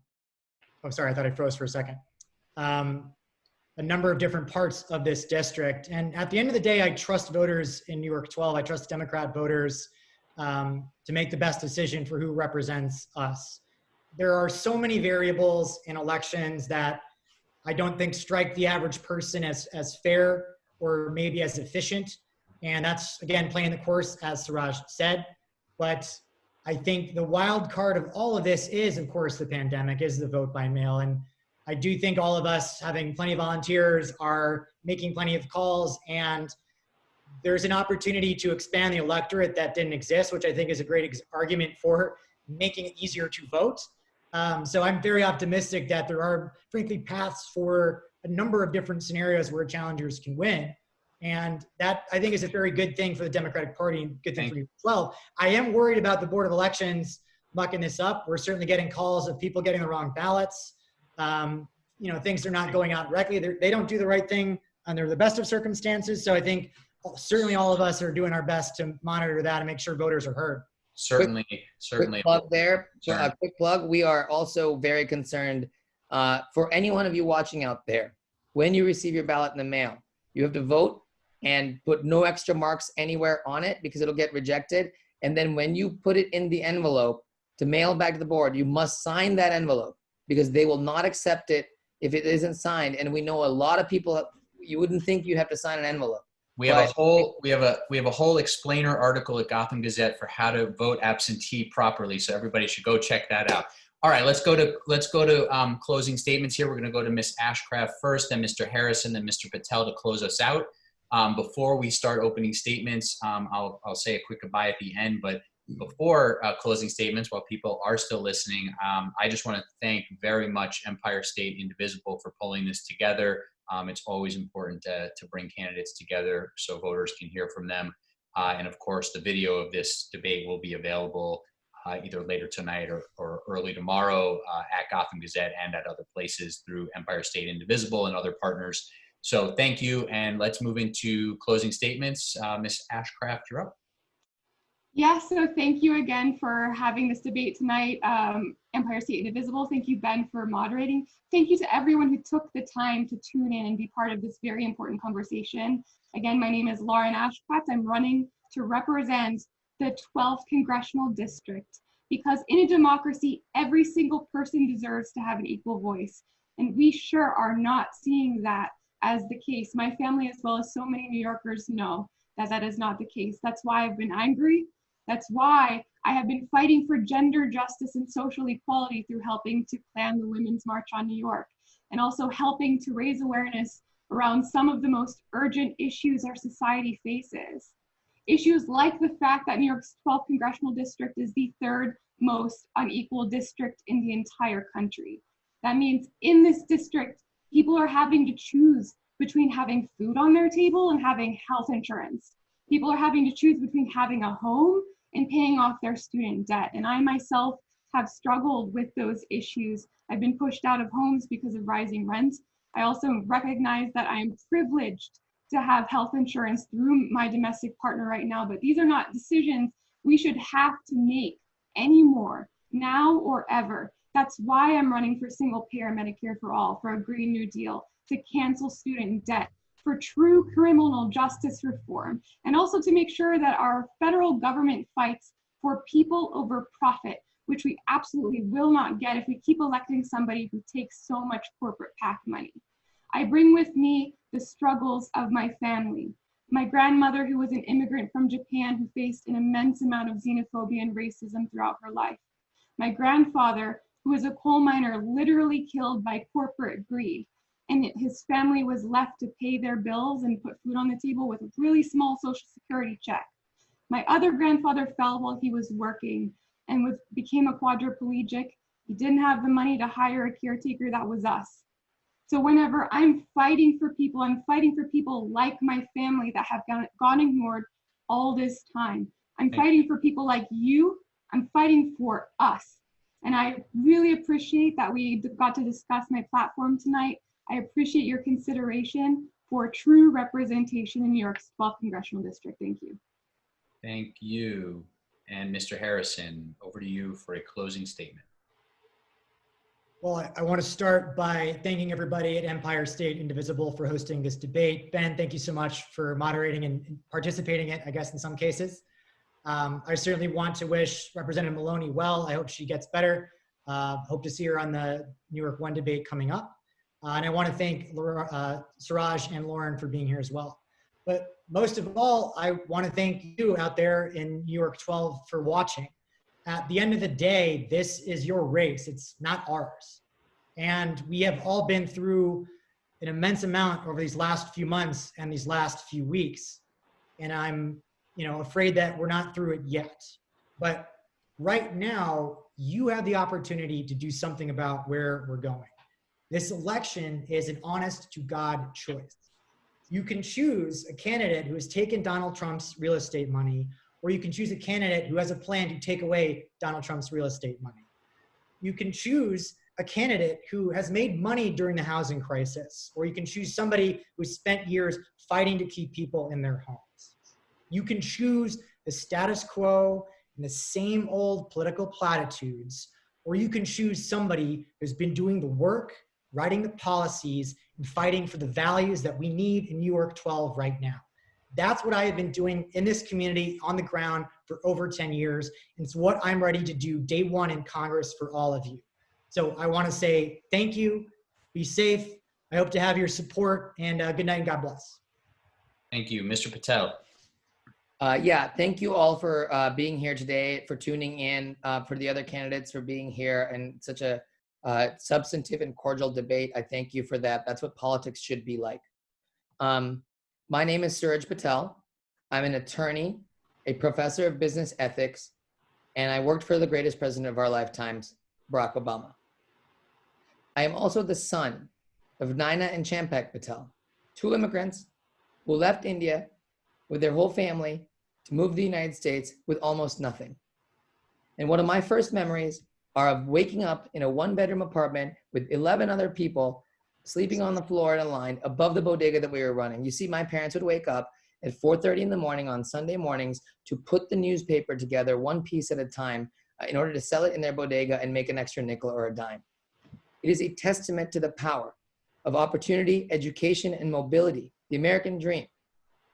sorry, I thought I froze for a second. A number of different parts of this district. And at the end of the day, I trust voters in NY-12. I trust Democrat voters to make the best decision for who represents us. There are so many variables in elections that I don't think strike the average person as fair or maybe as efficient. And that's, again, playing the course, as Suraj said. But I think the wild card of all of this is, of course, the pandemic, is the vote by mail. And I do think all of us, having plenty of volunteers, are making plenty of calls, and there's an opportunity to expand the electorate that didn't exist, which I think is a great argument for making it easier to vote. So I'm very optimistic that there are, frankly, paths for a number of different scenarios where challengers can win. And that, I think, is a very good thing for the Democratic Party and good thing for you as well. I am worried about the Board of Elections mucking this up. We're certainly getting calls of people getting the wrong ballots. Things are not going out correctly. They don't do the right thing under the best of circumstances. So I think certainly all of us are doing our best to monitor that and make sure voters are heard. Certainly. Quick plug there. A quick plug. We are also very concerned for any one of you watching out there. When you receive your ballot in the mail, you have to vote and put no extra marks anywhere on it because it'll get rejected. And then when you put it in the envelope to mail back to the board, you must sign that envelope, because they will not accept it if it isn't signed. And we know a lot of people, you wouldn't think you'd have to sign an envelope. We have a whole explainer article at Gotham Gazette for how to vote absentee properly. So everybody should go check that out. All right, let's go to closing statements here. We're going to go to Ms. Ashcraft first, then Mr. Harrison, then Mr. Patel to close us out. Before we start opening statements, I'll say a quick goodbye at the end, but before closing statements, while people are still listening, I just want to thank very much Empire State Indivisible for pulling this together. It's always important to bring candidates together so voters can hear from them. And of course, the video of this debate will be available either later tonight or early tomorrow at Gotham Gazette and at other places through Empire State Indivisible and other partners. So thank you, and let's move into closing statements. Ms. Ashcraft, you're up. Yeah, so thank you again for having this debate tonight. Empire State Indivisible, thank you, Ben, for moderating. Thank you to everyone who took the time to tune in and be part of this very important conversation. Again, my name is Lauren Ashcraft. I'm running to represent the 12th Congressional District, because in a democracy, every single person deserves to have an equal voice. And we sure are not seeing that as the case. My family, as well as so many New Yorkers, know that that is not the case. That's why I've been angry. That's why I have been fighting for gender justice and social equality through helping to plan the Women's March on New York, and also helping to raise awareness around some of the most urgent issues our society faces. Issues like the fact that New York's 12th Congressional District is the third most unequal district in the entire country. That means in this district, people are having to choose between having food on their table and having health insurance. People are having to choose between having a home and paying off their student debt. And I myself have struggled with those issues. I've been pushed out of homes because of rising rent. I also recognize that I am privileged to have health insurance through my domestic partner right now, but these are not decisions we should have to make anymore, now or ever. That's why I'm running for single payer Medicare for all, for a Green New Deal, to cancel student debt, for true criminal justice reform, and also to make sure that our federal government fights for people over profit, which we absolutely will not get if we keep electing somebody who takes so much corporate PAC money. I bring with me the struggles of my family. My grandmother, who was an immigrant from Japan, who faced an immense amount of xenophobia and racism throughout her life. My grandfather, who was a coal miner, literally killed by corporate greed, and his family was left to pay their bills and put food on the table with a really small Social Security check. My other grandfather fell while he was working and became a quadriplegic. He didn't have the money to hire a caretaker. That was us. So whenever I'm fighting for people, I'm fighting for people like my family that have gone ignored all this time. I'm fighting for people like you. I'm fighting for us. And I really appreciate that we got to discuss my platform tonight. I appreciate your consideration for true representation in New York's 12th Congressional District. Thank you. Thank you. And Mr. Harrison, over to you for a closing statement. Well, I want to start by thanking everybody at Empire State Indivisible for hosting this debate. Ben, thank you so much for moderating and participating in it, I guess, in some cases. I certainly want to wish Representative Maloney well. I hope she gets better. Hope to see her on the New York 1 debate coming up. And I want to thank Suraj and Lauren for being here as well. But most of all, I want to thank you out there in New York 12 for watching. At the end of the day, this is your race. It's not ours. And we have all been through an immense amount over these last few months and these last few weeks. And I'm, afraid that we're not through it yet. But right now, you have the opportunity to do something about where we're going. This election is an honest to God choice. You can choose a candidate who has taken Donald Trump's real estate money, or you can choose a candidate who has a plan to take away Donald Trump's real estate money. You can choose a candidate who has made money during the housing crisis, or you can choose somebody who spent years fighting to keep people in their homes. You can choose the status quo and the same old political platitudes, or you can choose somebody who's been doing the work, writing the policies, and fighting for the values that we need in New York 12 right now. That's what I have been doing in this community on the ground for over 10 years. And it's what I'm ready to do day one in Congress for all of you. So I want to say thank you, be safe. I hope to have your support, and good night and God bless. Thank you. Mr. Patel. Thank you all for being here today, for tuning in, for the other candidates for being here, and such a substantive and cordial debate. I thank you for that. That's what politics should be like. My name is Suraj Patel. I'm an attorney, a professor of business ethics, and I worked for the greatest president of our lifetimes, Barack Obama. I am also the son of Naina and Champak Patel, two immigrants who left India with their whole family to move to the United States with almost nothing. And one of my first memories are of waking up in a one-bedroom apartment with 11 other people sleeping on the floor in a line above the bodega that we were running. You see, my parents would wake up at 4:30 in the morning on Sunday mornings to put the newspaper together one piece at a time in order to sell it in their bodega and make an extra nickel or a dime. It is a testament to the power of opportunity, education, and mobility, the American dream,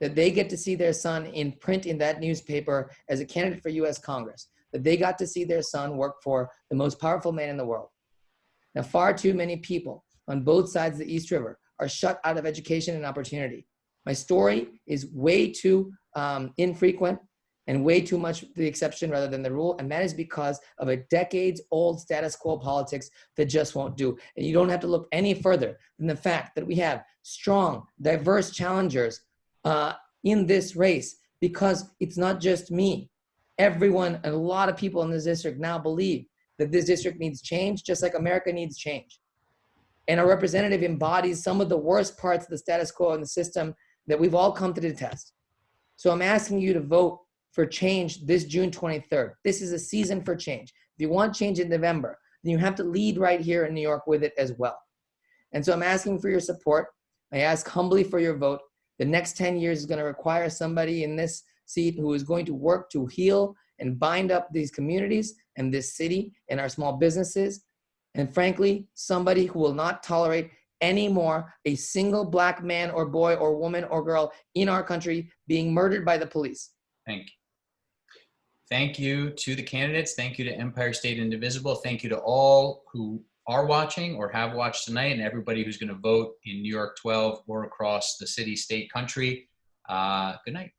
that they get to see their son in print in that newspaper as a candidate for US Congress, that they got to see their son work for the most powerful man in the world. Now, far too many people on both sides of the East River are shut out of education and opportunity. My story is way too infrequent and way too much the exception rather than the rule, and that is because of a decades-old status quo politics that just won't do. And you don't have to look any further than the fact that we have strong, diverse challengers in this race, because it's not just me. Everyone, and a lot of people in this district now believe that this district needs change, just like America needs change. And our representative embodies some of the worst parts of the status quo in the system that we've all come to detest. So I'm asking you to vote for change this June 23rd. This is a season for change. If you want change in November, then you have to lead right here in New York with it as well. And so I'm asking for your support. I ask humbly for your vote. The next 10 years is going to require somebody in this seat who is going to work to heal and bind up these communities and this city and our small businesses. And frankly, somebody who will not tolerate anymore a single black man or boy or woman or girl in our country being murdered by the police. Thank you. Thank you to the candidates. Thank you to Empire State Indivisible. Thank you to all who are watching or have watched tonight, and everybody who's going to vote in New York 12 or across the city, state, country. Good night.